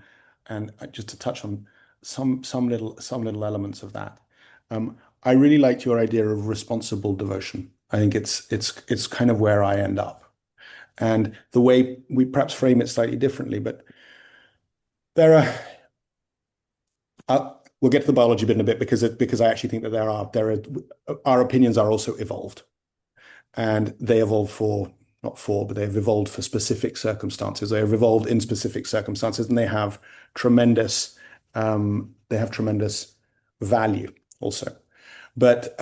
just to touch on some little elements of that. I really liked your idea of responsible devotion. I think it's kind of where I end up. And the way we perhaps frame it slightly differently, but there are we'll get to the biology bit in a bit because I actually think that our opinions are also evolved. And they evolve but they've evolved for specific circumstances. They have evolved in specific circumstances, and they have tremendous value also. But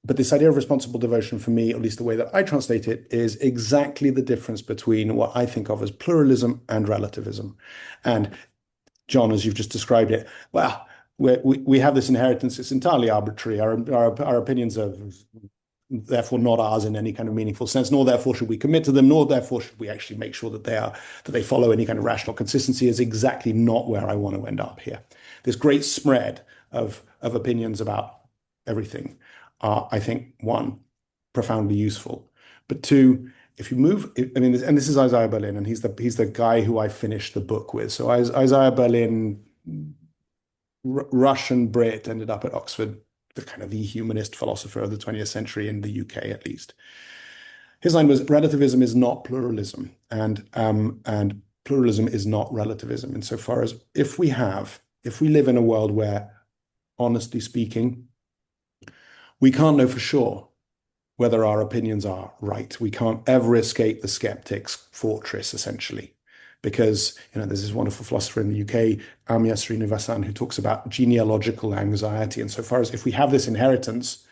this idea of responsible devotion for me, at least the way that I translate it, is exactly the difference between what I think of as pluralism and relativism. And John, as you've just described it, well, we have this inheritance. It's entirely arbitrary. Our opinions are therefore not ours in any kind of meaningful sense, nor therefore should we commit to them, nor therefore should we actually make sure that they follow any kind of rational consistency. Is exactly not where I want to end up here. This great spread of opinions about everything are, I think, one, profoundly useful, but two, if you move, I mean, and this is Isaiah Berlin, and he's the guy who I finished the book with. So Isaiah Berlin, Russian Brit, ended up at Oxford, the humanist philosopher of the 20th century in the UK, at least. His line was, relativism is not pluralism, and pluralism is not relativism. Insofar as if we live in a world where, honestly speaking, we can't know for sure whether our opinions are right. We can't ever escape the skeptic's fortress, essentially. Because there's this wonderful philosopher in the UK, Amya Srinivasan, who talks about genealogical anxiety. And so far as if we have this inheritance,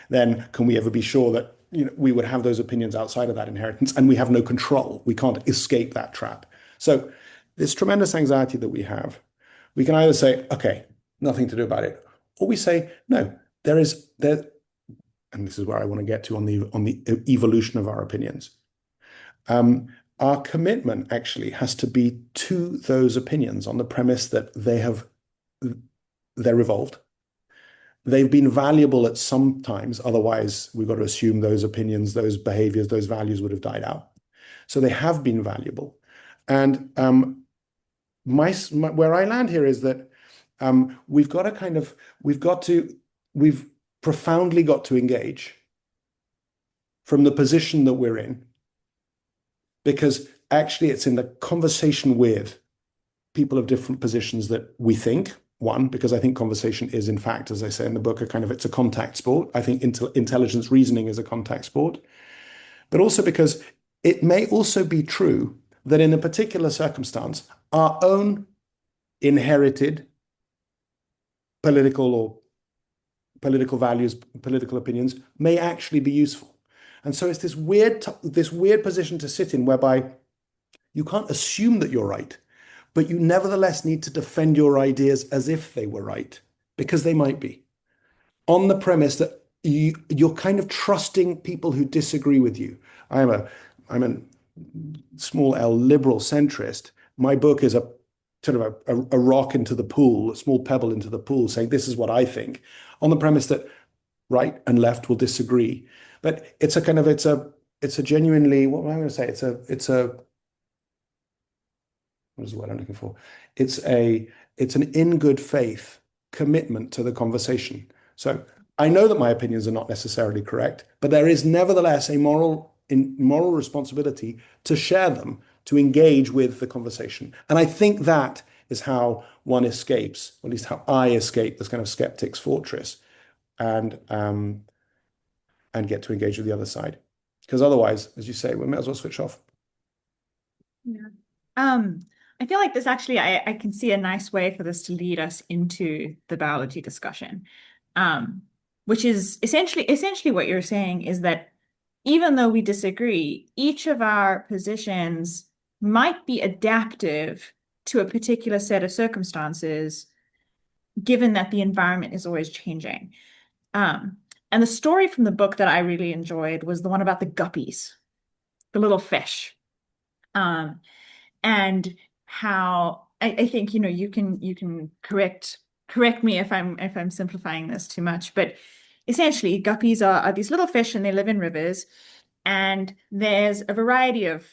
then can we ever be sure that we would have those opinions outside of that inheritance, and we have no control? We can't escape that trap. So this tremendous anxiety that we have, we can either say, okay, nothing to do about it, or we say, no, there, and this is where I want to get to on the evolution of our opinions. Our commitment actually has to be to those opinions on the premise that they're evolved. They've been valuable at some times. Otherwise, we've got to assume those opinions, those behaviors, those values would have died out. So they have been valuable. And where I land here is that we've profoundly got to engage from the position that we're in, because actually it's in the conversation with people of different positions that we think, One, because I think conversation is, in fact, as I say in the book, it's a contact sport. I think intelligence reasoning is a contact sport, but also because it may also be true that in a particular circumstance, our own inherited political values, political opinions may actually be useful. And so it's this weird position to sit in whereby you can't assume that you're right, but you nevertheless need to defend your ideas as if they were right, because they might be, on the premise that you're kind of trusting people who disagree with you. I'm a small L liberal centrist. My book is a sort of a rock into the pool, a small pebble into the pool, saying this is what I think, on the premise that right and left will disagree. But it's a genuinely, what am I going to say? What is the word I'm looking for? It's an in good faith commitment to the conversation. So I know that my opinions are not necessarily correct, but there is nevertheless a moral responsibility to share them, to engage with the conversation. And I think that is how one escapes, or at least how I escape this kind of skeptic's fortress, and get to engage with the other side. Because otherwise, as you say, we might as well switch off. Yeah. I feel like this actually, I can see a nice way for this to lead us into the biology discussion, which is essentially what you're saying is that even though we disagree, each of our positions might be adaptive to a particular set of circumstances, given that the environment is always changing. And the story from the book that I really enjoyed was the one about the guppies, the little fish. And how I think, you can correct me if I'm simplifying this too much, but essentially guppies are these little fish and they live in rivers, and there's a variety of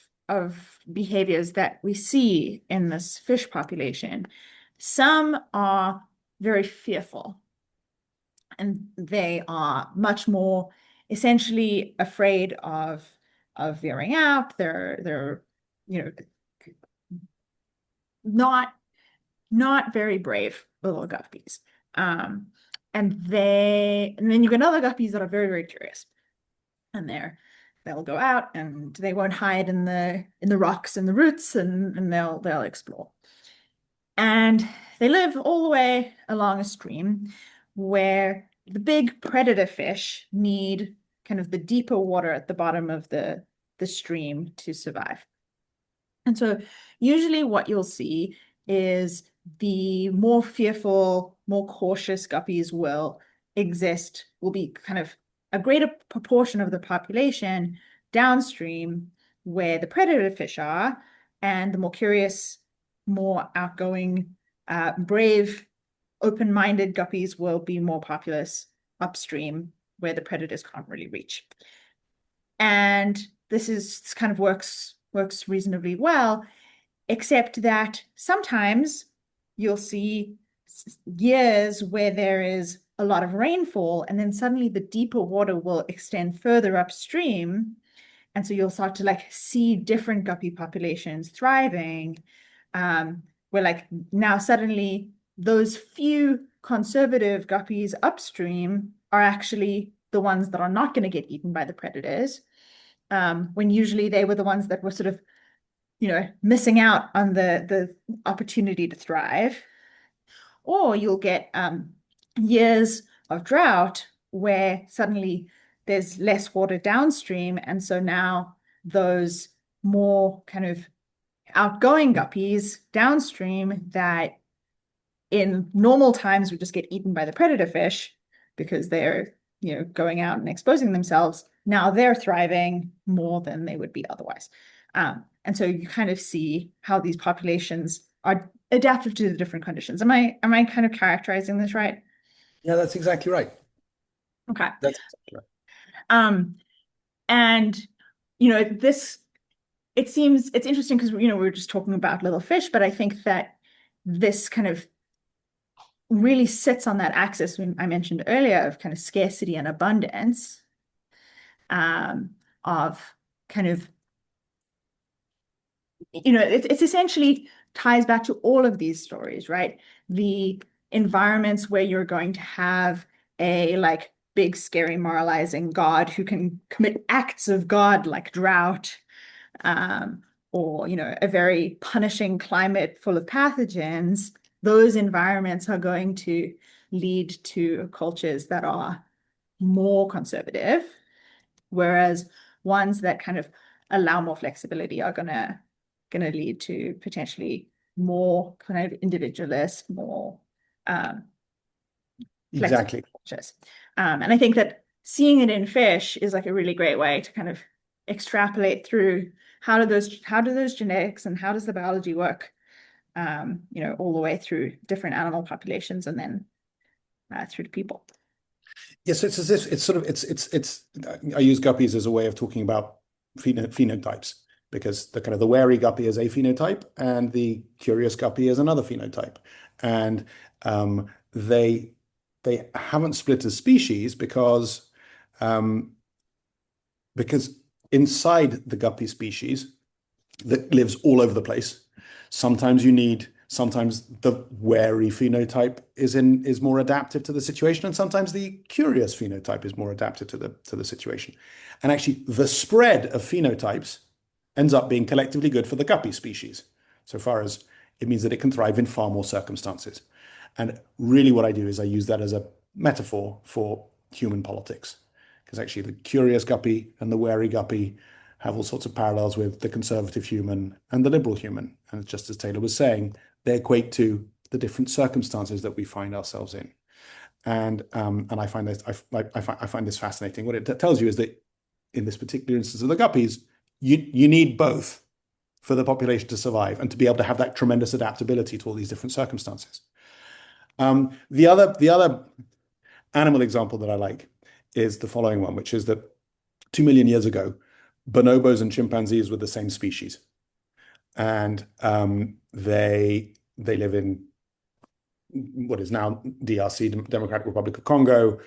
behaviors that we see in this fish population. Some are very fearful, and they are much more essentially afraid of veering out. They're not very brave little guppies. And then you get other guppies that are very, very curious. And they'll go out and they won't hide in the rocks and the roots, and they'll explore. And they live all the way along a stream where the big predator fish need kind of the deeper water at the bottom of the stream to survive. And so usually what you'll see is the more fearful, more cautious guppies will be kind of a greater proportion of the population downstream where the predator fish are, and the more curious, more outgoing, brave, open-minded guppies will be more populous upstream where the predators can't really reach. And this kind of works reasonably well, except that sometimes you'll see years where there is a lot of rainfall, and then suddenly the deeper water will extend further upstream. And so you'll start to see different guppy populations thriving, where now suddenly those few conservative guppies upstream are actually the ones that are not going to get eaten by the predators, when usually they were the ones that were sort of missing out on the opportunity to thrive. Or you'll get years of drought where suddenly there's less water downstream, and so now those more kind of outgoing guppies downstream that in normal times would just get eaten by the predator fish because they're going out and exposing themselves, now they're thriving more than they would be otherwise. And so you kind of see how these populations are adaptive to the different conditions. Am I kind of characterizing this right? Yeah, that's exactly right. Okay. That's exactly right. And it's interesting because we were just talking about little fish, but I think that this kind of really sits on that axis when I mentioned earlier of kind of scarcity and abundance, of kind of it's essentially ties back to all of these stories, right? The environments where you're going to have a like big, scary, moralizing God who can commit acts of God like drought, or a very punishing climate full of pathogens, those environments are going to lead to cultures that are more conservative, whereas ones that kind of allow more flexibility are gonna lead to potentially more kind of individualist, more flexible Exactly. cultures. And I think that seeing it in fish is like a really great way to kind of extrapolate through how do those genetics and how does the biology work, all the way through different animal populations and then through to people. Yes, it's as if it's sort of it's I use guppies as a way of talking about phenotypes, because the kind of the wary guppy is a phenotype and the curious guppy is another phenotype. And they haven't split as species because inside the guppy species that lives all over the place, sometimes the wary phenotype is more adaptive to the situation, and sometimes the curious phenotype is more adaptive to the situation. And actually, the spread of phenotypes ends up being collectively good for the guppy species, so far as it means that it can thrive in far more circumstances. And really, what I do is I use that as a metaphor for human politics, because actually, the curious guppy and the wary guppy have all sorts of parallels with the conservative human and the liberal human. And just as Taylor was saying, they equate to the different circumstances that we find ourselves in. And I find this fascinating. What it tells you is that in this particular instance of the guppies, you need both for the population to survive and to be able to have that tremendous adaptability to all these different circumstances. The other animal example that I like is the following one, which is that 2 million years ago, bonobos and chimpanzees were the same species, and they live in what is now DRC, Democratic Republic of Congo,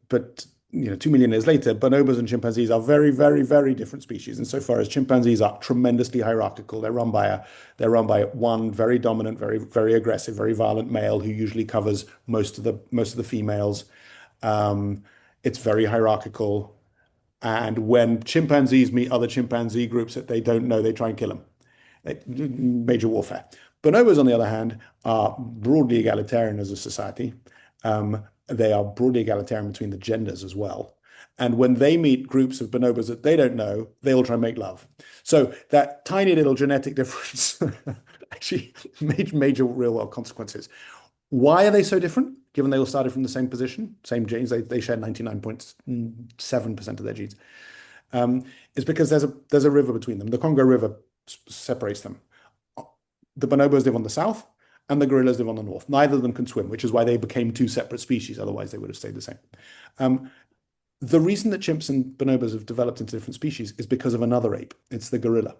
but 2 million years later, bonobos and chimpanzees are very, very, very different species. And so far as chimpanzees are tremendously hierarchical, they're run by one very dominant, very, very aggressive, very violent male who usually covers most of the females. It's very hierarchical. And when chimpanzees meet other chimpanzee groups that they don't know, they try and kill them. Major warfare. Bonobos, on the other hand, are broadly egalitarian as a society. They are broadly egalitarian between the genders as well. And when they meet groups of bonobos that they don't know, they all try and make love. So that tiny little genetic difference actually made major real world consequences. Why are they so different? Given they all started from the same position, same genes, they share 99.7% of their genes. Is because there's a river between them. The Congo River separates them. The bonobos live on the south, and the gorillas live on the north. Neither of them can swim, which is why they became two separate species. Otherwise, they would have stayed the same. The reason that chimps and bonobos have developed into different species is because of another ape. It's the gorilla.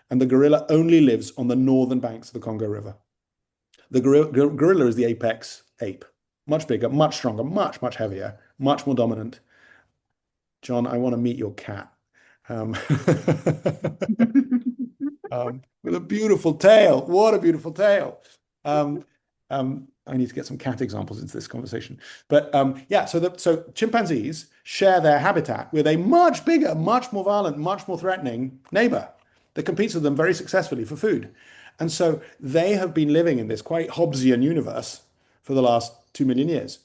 And the gorilla only lives on the northern banks of the Congo River. The gorilla is the apex ape. Much bigger, much stronger, much, much heavier, much more dominant. John, I want to meet your cat. With a beautiful tail. What a beautiful tail. I need to get some cat examples into this conversation. But yeah, so chimpanzees share their habitat with a much bigger, much more violent, much more threatening neighbor that competes with them very successfully for food. And so they have been living in this quite Hobbesian universe for the last 2 million years.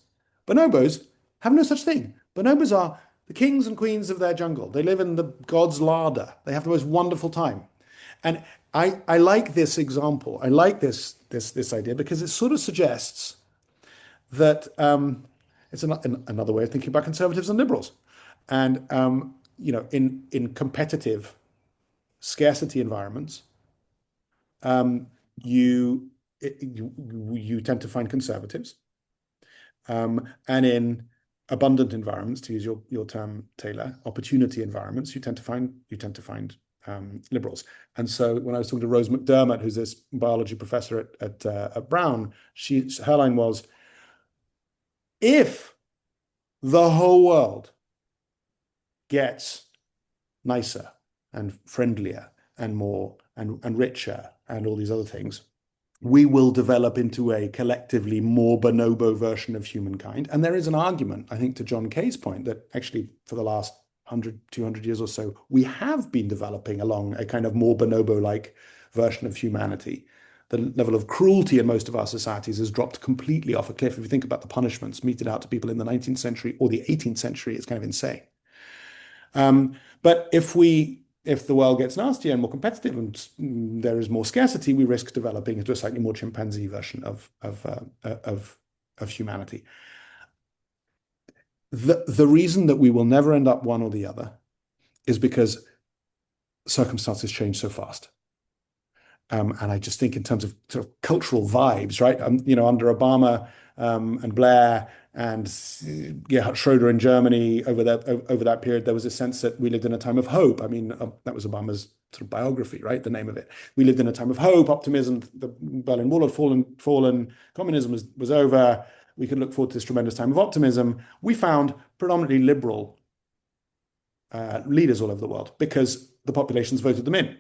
Bonobos have no such thing. Bonobos are the kings and queens of their jungle. They live in the god's larder. They have the most wonderful time. And I like this example. I like this idea because it sort of suggests that it's another way of thinking about conservatives and liberals. And in competitive scarcity environments, you tend to find conservatives, and in abundant environments, to use your term, Taylor, opportunity environments, you tend to find liberals. And so when I was talking to Rose McDermott, who's this biology professor at Brown, her line was, if the whole world gets nicer and friendlier and more and richer and all these other things, we will develop into a collectively more bonobo version of humankind. And there is an argument, I think, to John Kay's point, that actually for the last 100, 200 years or so, we have been developing along a kind of more bonobo-like version of humanity. The level of cruelty in most of our societies has dropped completely off a cliff. If you think about the punishments meted out to people in the 19th century or the 18th century, it's kind of insane. But if the world gets nastier and more competitive and there is more scarcity, we risk developing into a slightly more chimpanzee version of humanity. The reason that we will never end up one or the other is because circumstances change so fast. And I just think in terms of sort of cultural vibes, right? Under Obama and Blair and Gerhard Schroeder in Germany over that period, there was a sense that we lived in a time of hope. I mean, that was Obama's sort of biography, right? The name of it. We lived in a time of hope, optimism. The Berlin Wall had fallen, communism was over. We could look forward to this tremendous time of optimism. We found predominantly liberal leaders all over the world because the populations voted them in.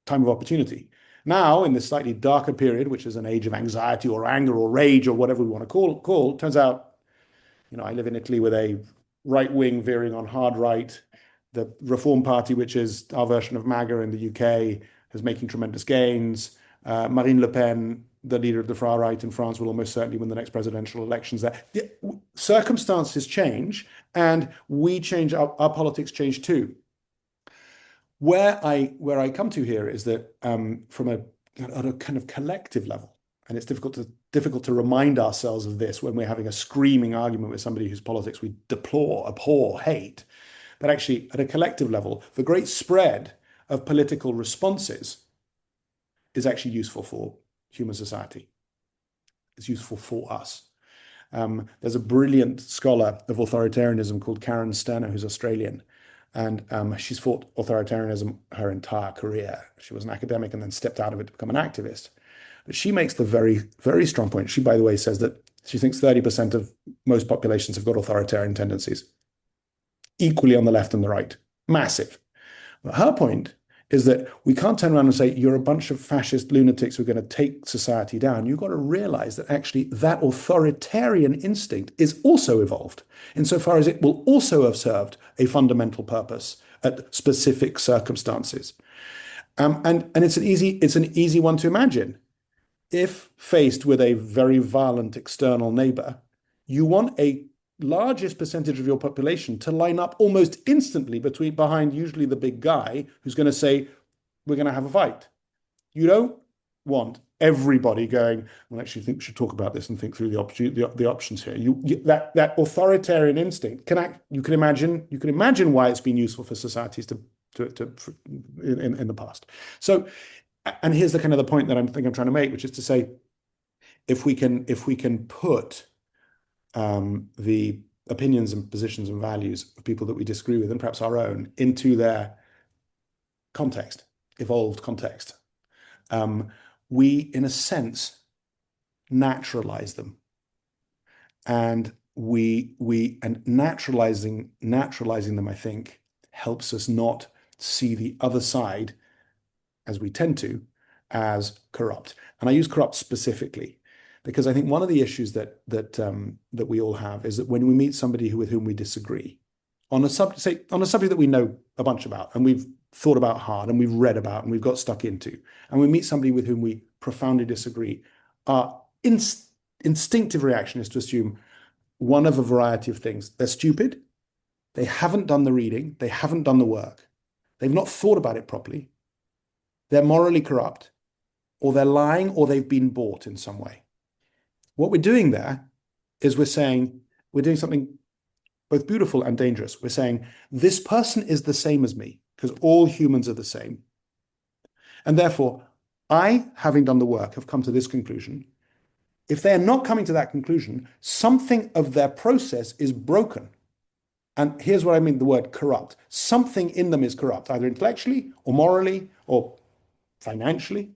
Time of opportunity. Now, in this slightly darker period, which is an age of anxiety or anger or rage or whatever we want to call, turns out, I live in Italy with a right wing veering on hard right. The Reform Party, which is our version of MAGA in the UK, is making tremendous gains. Marine Le Pen, the leader of the far right in France, will almost certainly win the next presidential elections there. Circumstances change, and we change, our politics change too. Where I come to here is that from a kind of collective level, and it's difficult to remind ourselves of this when we're having a screaming argument with somebody whose politics we deplore, abhor, hate. But actually, at a collective level, the great spread of political responses is actually useful for human society. It's useful for us. There's a brilliant scholar of authoritarianism called Karen Sterner, who's Australian. And she's fought authoritarianism her entire career. She was an academic and then stepped out of it to become an activist. But she makes the very, very strong point. She, by the way, says that she thinks 30% of most populations have got authoritarian tendencies, equally on the left and the right. Massive. But her point is that we can't turn around and say, you're a bunch of fascist lunatics who are going to take society down. You've got to realize that actually that authoritarian instinct is also evolved, insofar as it will also have served a fundamental purpose at specific circumstances. And it's an easy one to imagine. If faced with a very violent external neighbor, you want a largest percentage of your population to line up almost instantly behind usually the big guy who's going to say, we're going to have a fight. You don't want everybody going, well, actually, I think we should talk about this and think through the options here. That authoritarian instinct you can imagine why it's been useful for societies in the past. So, and here's the kind of the point that I'm trying to make, which is to say, if we can put the opinions and positions and values of people that we disagree with, and perhaps our own, into their context, evolved context, we, in a sense, naturalize them. And naturalizing them, I think, helps us not see the other side, as we tend to, as corrupt. And I use corrupt specifically because I think one of the issues that we all have is that when we meet somebody with whom we disagree on a subject that we know a bunch about and we've thought about hard and we've read about and we've got stuck into, and we meet somebody with whom we profoundly disagree, our instinctive reaction is to assume one of a variety of things. They're stupid, they haven't done the reading, they haven't done the work, they've not thought about it properly, they're morally corrupt, or they're lying, or they've been bought in some way. What we're doing there is we're doing something both beautiful and dangerous. We're saying, this person is the same as me, because all humans are the same. And therefore, I, having done the work, have come to this conclusion. If they're not coming to that conclusion, something of their process is broken. And here's what I mean, the word corrupt. Something in them is corrupt, either intellectually or morally or financially.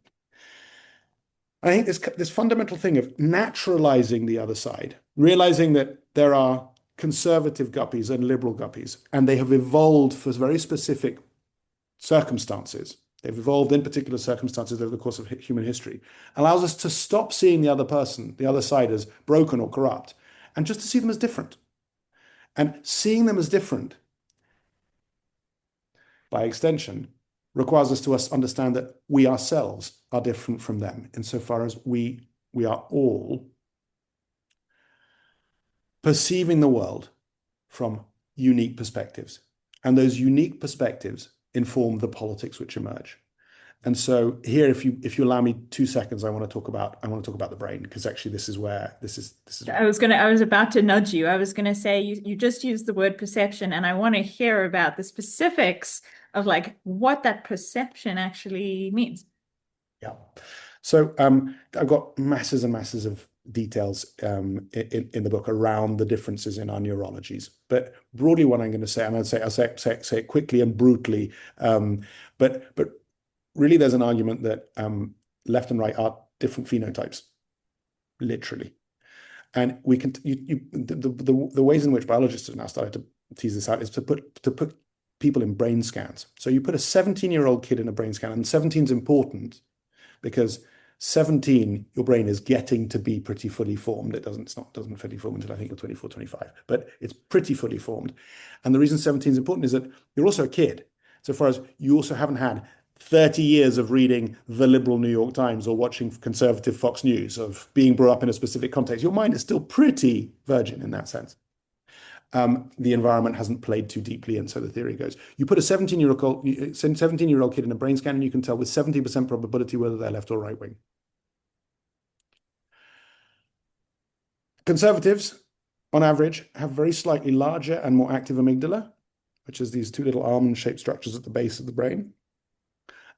I think this fundamental thing of naturalizing the other side, realizing that there are conservative guppies and liberal guppies, and they have evolved for very specific circumstances. they've evolved in particular circumstances over the course of human history, allows us to stop seeing the other person, the other side, as broken or corrupt, and just to see them as different. And seeing them as different, by extension, requires us to understand that we ourselves are different from them, insofar as we are all perceiving the world from unique perspectives. And those unique perspectives inform the politics which emerge. And so here, if you allow me 2 seconds, I want to talk about the brain, because actually this is where this is. I was about to nudge you. I was gonna say you just used the word perception, and I want to hear about the specifics of like what that perception actually means. Yeah. So I've got masses and masses of details in the book around the differences in our neurologies. But broadly, what I'm going to say, and I'll say it quickly and brutally, but really, there's an argument that left and right are different phenotypes, literally. And we can the ways in which biologists have now started to tease this out is to put people in brain scans. So you put a 17-year-old kid in a brain scan, and 17 is important because 17, your brain is getting to be pretty fully formed. It doesn't fully form until I think you're 24, 25, but it's pretty fully formed. And the reason 17 is important is that you're also a kid, so far as you also haven't had 30 years of reading the liberal New York Times or watching conservative Fox News, of being brought up in a specific context. Your mind is still pretty virgin in that sense. The environment hasn't played too deeply, and so the theory goes. You put a 17-year-old kid in a brain scan, and you can tell with 70% probability whether they're left or right wing. Conservatives, on average, have very slightly larger and more active amygdala, which is these two little almond-shaped structures at the base of the brain.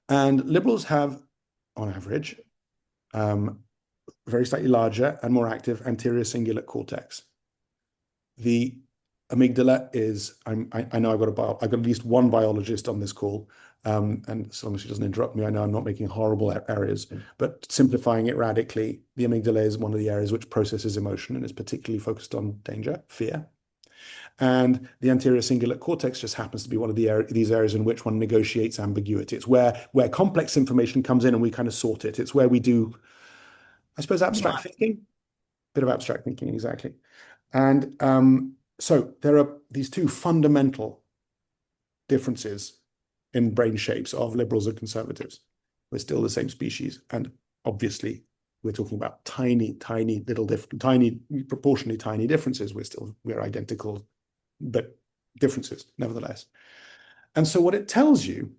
And liberals have, on average, very slightly larger and more active anterior cingulate cortex. The amygdala is, I know I've got at least one biologist on this call, and as long as she doesn't interrupt me, I know I'm not making horrible errors, but simplifying it radically, the amygdala is one of the areas which processes emotion and is particularly focused on danger, fear. And the anterior cingulate cortex just happens to be one of these areas in which one negotiates ambiguity. It's where complex information comes in and we kind of sort it. It's where we do, I suppose, abstract thinking. Bit of abstract thinking, exactly. And so there are these two fundamental differences in brain shapes of liberals and conservatives. We're still the same species, and obviously we're talking about tiny proportionally tiny differences. We're identical, but differences nevertheless. And so what it tells you,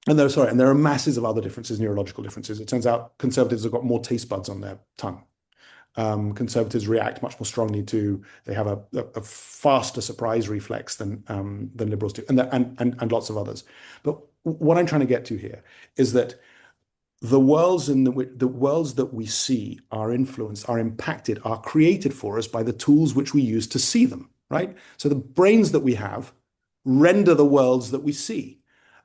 and there are masses of other differences, neurological differences. It turns out conservatives have got more taste buds on their tongue. Conservatives react much more strongly they have a faster surprise reflex than liberals do, and lots of others. But what I'm trying to get to here is that the worlds that we see are influenced, are impacted, are created for us by the tools which we use to see them, right? So the brains that we have render the worlds that we see.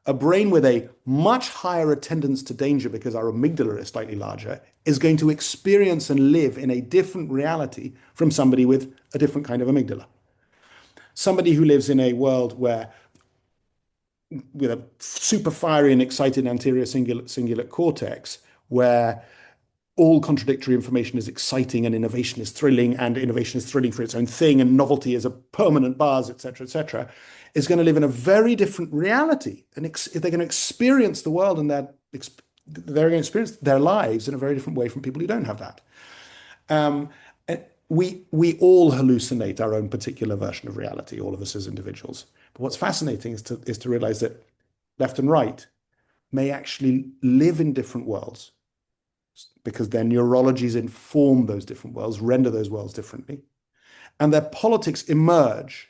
A brain with a much higher attendance to danger because our amygdala is slightly larger is going to experience and live in a different reality from somebody with a different kind of amygdala. Somebody who lives in a world with a super fiery and excited anterior cingulate cortex, where all contradictory information is exciting and innovation is thrilling for its own thing, and novelty is a permanent buzz, etc., is going to live in a very different reality. And they're going to experience the world, and they're going to experience their lives in a very different way from people who don't have that. We all hallucinate our own particular version of reality, all of us as individuals. But what's fascinating is to realize that left and right may actually live in different worlds, because their neurologies inform those different worlds, render those worlds differently, and their politics emerge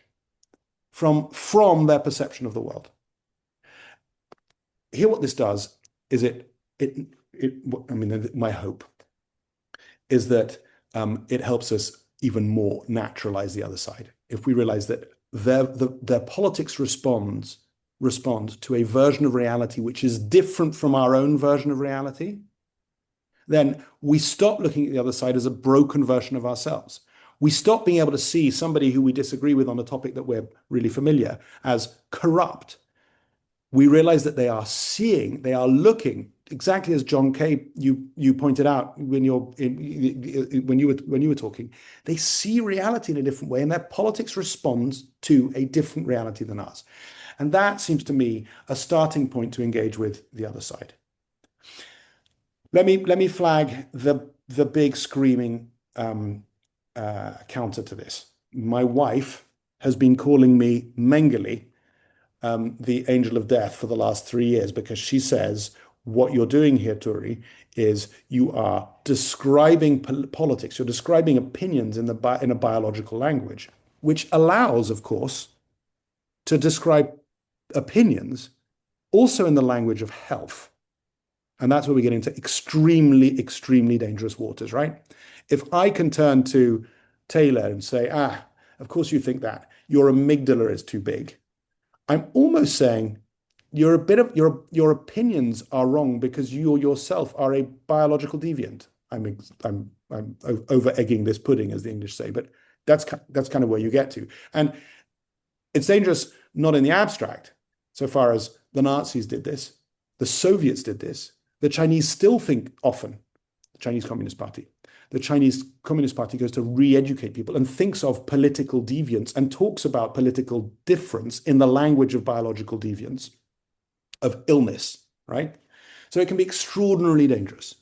from their perception of the world. Here, what this does is my hope is that it helps us even more naturalize the other side. If we realize that their politics respond to a version of reality which is different from our own version of reality, then we stop looking at the other side as a broken version of ourselves. We stop being able to see somebody who we disagree with on a topic that we're really familiar as corrupt. we realize that they are seeing, they are looking, exactly as John Kay, you pointed out when you were talking, they see reality in a different way, and their politics responds to a different reality than ours. And that seems to me a starting point to engage with the other side. Let me flag the big screaming counter to this. My wife has been calling me Mengele, the angel of death, for the last 3 years, because she says what you're doing here, Turi, is you are describing politics, you're describing opinions in a biological language, which allows, of course, to describe opinions also in the language of health. And that's where we get into extremely, extremely dangerous waters, right? If I can turn to Taylor and say, of course you think that, your amygdala is too big, I'm almost saying you're a bit of your opinions are wrong because you yourself are a biological deviant. I'm over egging this pudding, as the English say, but that's kind of where you get to. And it's dangerous not in the abstract, so far as the Nazis did this, the Soviets did this, the Chinese still think often, the Chinese Communist Party. The Chinese Communist Party goes to re-educate people and thinks of political deviance and talks about political difference in the language of biological deviance, of illness, right? So it can be extraordinarily dangerous.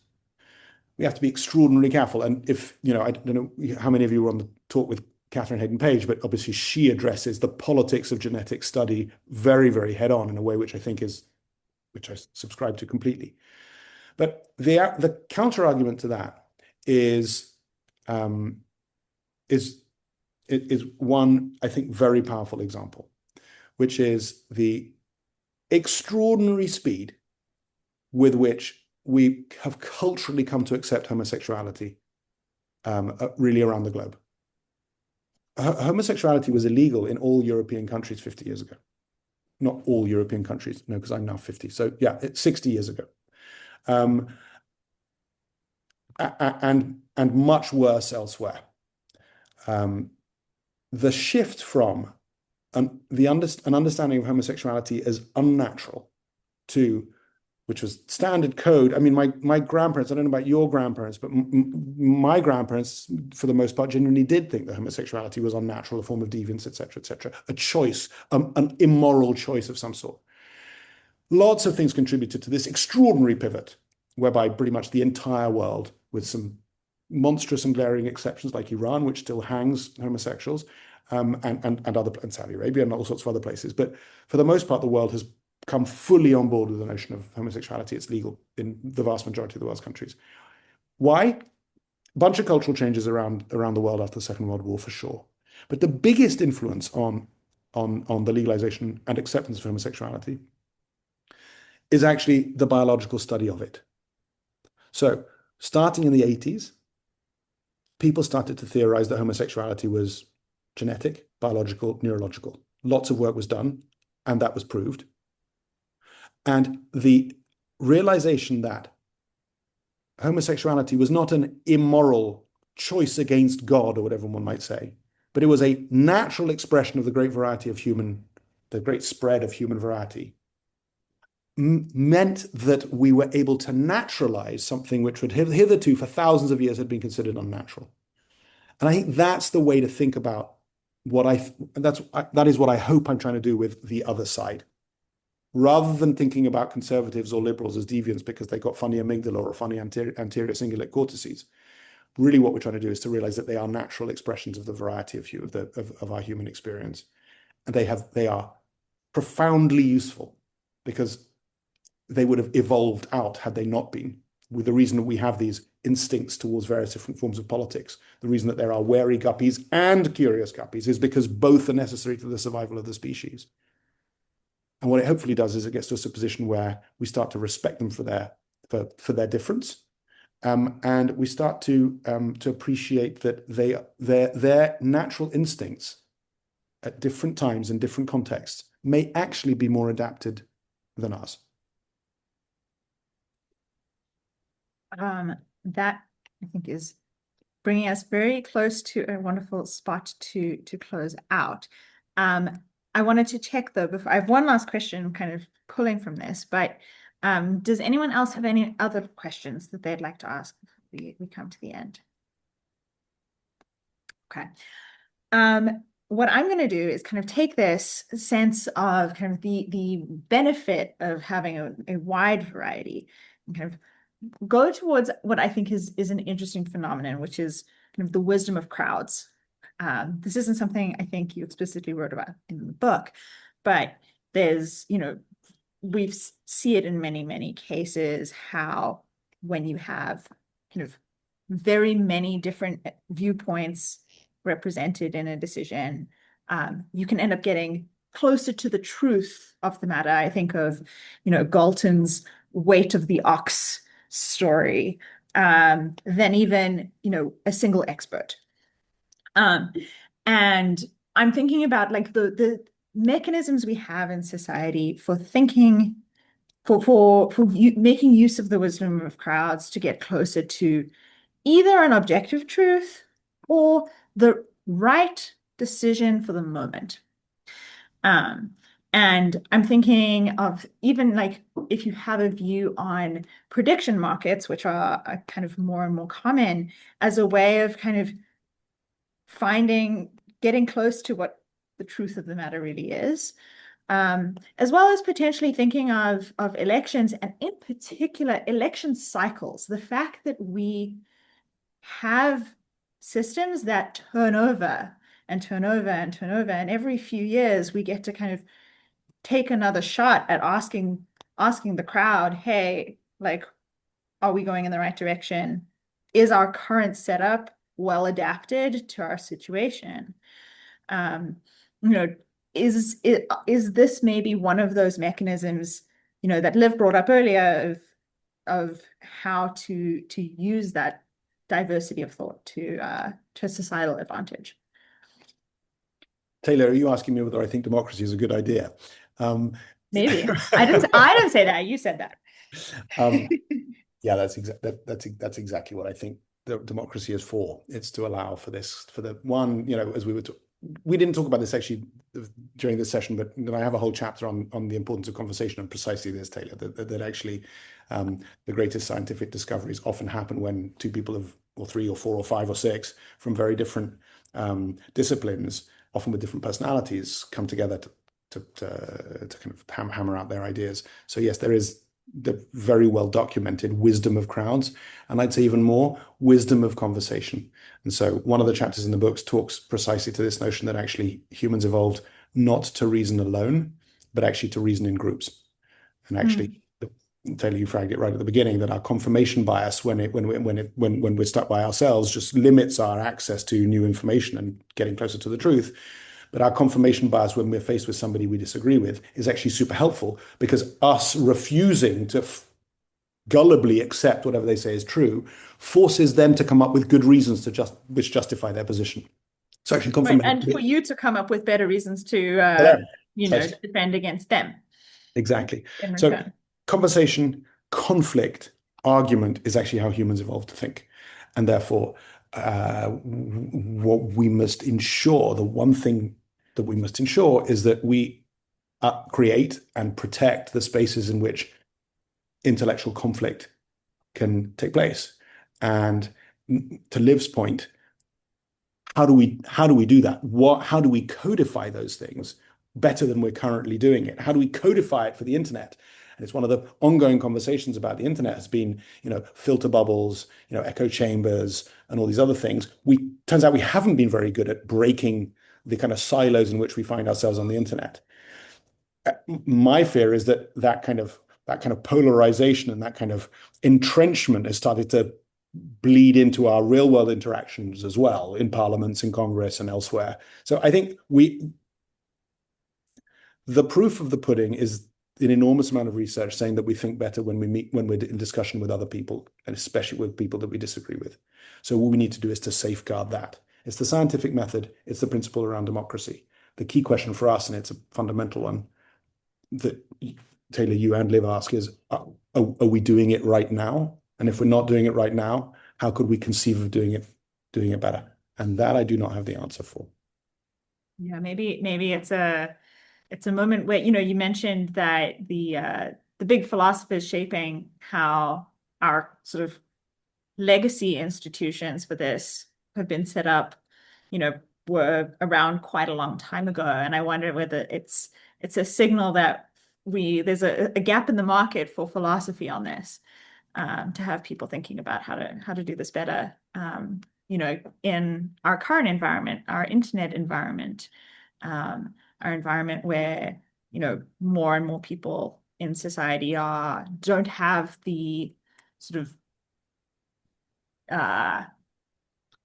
We have to be extraordinarily careful. And if, I don't know how many of you were on the talk with Catherine Hayden-Page, but obviously she addresses the politics of genetic study very, very head on in a way which I subscribe to completely. But the counter argument to that is one, I think, very powerful example, which is the extraordinary speed with which we have culturally come to accept homosexuality really around the globe. Homosexuality was illegal in all European countries 50 years ago. Not all European countries, no, because I'm now 50. So yeah, it's 60 years ago. And much worse elsewhere. The shift from an understanding of homosexuality as unnatural to, which was standard code. I mean, my grandparents, I don't know about your grandparents, but my grandparents, for the most part, genuinely did think that homosexuality was unnatural, a form of deviance, etc., a choice, an immoral choice of some sort. Lots of things contributed to this extraordinary pivot, whereby pretty much the entire world, with some monstrous and glaring exceptions like Iran, which still hangs homosexuals, and Saudi Arabia and all sorts of other places. But for the most part, the world has come fully on board with the notion of homosexuality. It's legal in the vast majority of the world's countries. Why? A bunch of cultural changes around the world after the Second World War, for sure. But the biggest influence on the legalization and acceptance of homosexuality is actually the biological study of it. So starting in the 80s, people started to theorize that homosexuality was genetic, biological, neurological. Lots of work was done, and that was proved. And the realization that homosexuality was not an immoral choice against God, or whatever one might say, but it was a natural expression of the great variety of the great spread of human variety, meant that we were able to naturalize something which would hitherto for thousands of years had been considered unnatural. And I think that's the way to think about that is what I hope I'm trying to do with the other side. Rather than thinking about conservatives or liberals as deviants because they got funny amygdala or funny anterior cingulate cortices, really what we're trying to do is to realize that they are natural expressions of the variety of our human experience. And they are profoundly useful because they would have evolved out had they not been. With the reason that we have these instincts towards various different forms of politics, the reason that there are wary guppies and curious guppies is because both are necessary to the survival of the species. And what it hopefully does is it gets to us a position where we start to respect them for their difference, and we start to appreciate that their natural instincts at different times in different contexts may actually be more adapted than ours. That I think is bringing us very close to a wonderful spot to close out. I wanted to check though, before I have one last question kind of pulling from this, but does anyone else have any other questions that they'd like to ask before we come to the end? Okay. What I'm going to do is kind of take this sense of kind of the benefit of having a wide variety and kind of go towards what I think is an interesting phenomenon, which is kind of the wisdom of crowds. This isn't something I think you explicitly wrote about in the book, but there's, we see it in many, many cases, how when you have kind of very many different viewpoints represented in a decision, you can end up getting closer to the truth of the matter. I think of, Galton's weight of the ox story than even, a single expert. And I'm thinking about like the mechanisms we have in society for thinking, for making use of the wisdom of crowds to get closer to either an objective truth or the right decision for the moment. And I'm thinking of even like if you have a view on prediction markets, which are kind of more and more common as a way of kind of getting close to what the truth of the matter really is, as well as potentially thinking of elections and in particular election cycles, the fact that we have systems that turn over and turn over and turn over, and every few years we get to kind of take another shot at asking the crowd, hey, like, are we going in the right direction? Is our current setup well adapted to our situation? Is this maybe one of those mechanisms, that Liv brought up earlier of how to use that diversity of thought to societal advantage? Taylor, are you asking me whether I think democracy is a good idea? Maybe. I didn't say that. You said that. Yeah, that's exactly what I think the democracy is for. It's to allow for this, for the one, as we didn't talk about this actually during this session, but I have a whole chapter on the importance of conversation and precisely this, Taylor, that actually the greatest scientific discoveries often happen when two people or three or four or five or six from very different disciplines, often with different personalities, come together to kind of hammer out their ideas. So yes, there is the very well documented wisdom of crowds, and I'd say even more wisdom of conversation. And so one of the chapters in the books talks precisely to this notion that actually humans evolved not to reason alone, but actually to reason in groups. And actually, Taylor, you flagged it right at the beginning that our confirmation bias, when we're stuck by ourselves, just limits our access to new information and getting closer to the truth. But our confirmation bias when we're faced with somebody we disagree with is actually super helpful, because us refusing to gullibly accept whatever they say is true forces them to come up with good reasons which justify their position. So actually confirmation. Right, and for you to come up with better reasons to defend against them. Exactly. So conversation, conflict, argument is actually how humans evolved to think. And therefore, what we must ensure, the one thing that we must ensure is that we create and protect the spaces in which intellectual conflict can take place. And to Liv's point, how do we do that? How do we codify those things better than we're currently doing it? How do we codify it for the internet? And it's one of the ongoing conversations about the internet has been, filter bubbles, echo chambers, and all these other things. Turns out we haven't been very good at breaking the kind of silos in which we find ourselves on the internet. My fear is that kind of polarization and that kind of entrenchment has started to bleed into our real world interactions as well, in parliaments, in Congress, and elsewhere. So I think the proof of the pudding is an enormous amount of research saying that we think better when we're in discussion with other people, and especially with people that we disagree with. So what we need to do is to safeguard that. It's the scientific method. It's the principle around democracy. The key question for us, and it's a fundamental one that Taylor, you and Liv ask, is, are we doing it right now? And if we're not doing it right now, how could we conceive of doing it better? And that I do not have the answer for. Yeah, maybe it's a it's a moment where, you mentioned that the big philosophers shaping how our sort of legacy institutions for this have been set up, were around quite a long time ago. And I wonder whether it's a signal that there's a gap in the market for philosophy on this, to have people thinking about how to do this better, in our current environment, our internet environment, our environment where, more and more people in society don't have the sort of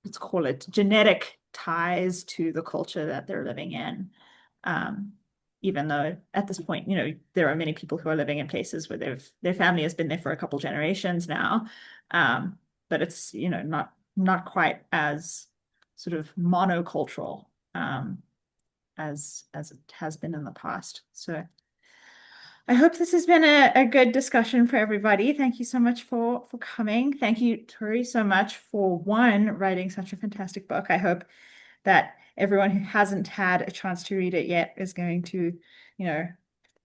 let's call it genetic ties to the culture that they're living in. Even though at this point, there are many people who are living in places where their family has been there for a couple generations now. But it's, not quite as sort of monocultural, as it has been in the past. So I hope this has been a good discussion for everybody. Thank you so much for coming. Thank you, Turi, so much for writing such a fantastic book. I hope that everyone who hasn't had a chance to read it yet is going to,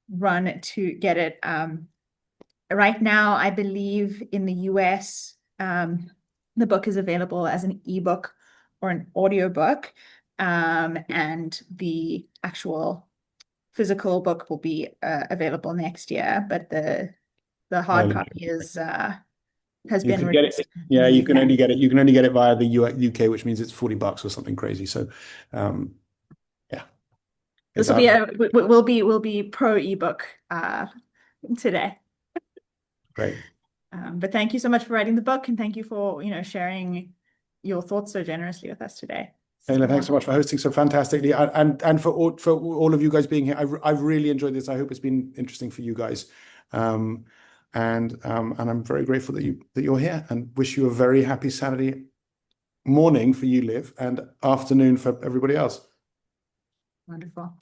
run to get it. Right now, I believe in the US, the book is available as an ebook or an audiobook, and the actual physical book will be available next year, but the hard copy has You been can get it. released. Yeah, you can only get it. You can only get it via the UK, which means it's $40 or something crazy. So, yeah, This will be pro ebook today. Great. But thank you so much for writing the book, and thank you for sharing your thoughts so generously with us today. Taylor, thanks so much for hosting so fantastically, and for all of you guys being here. I've really enjoyed this. I hope it's been interesting for you guys, and I'm very grateful that you're here, and wish you a very happy Saturday morning for you, Liv, and afternoon for everybody else. Wonderful.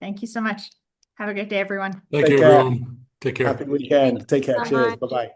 Thank you so much. Have a great day, everyone. Thank you, care. everyone. Take care. Happy weekend. Take care. Bye. Cheers. Bye-bye.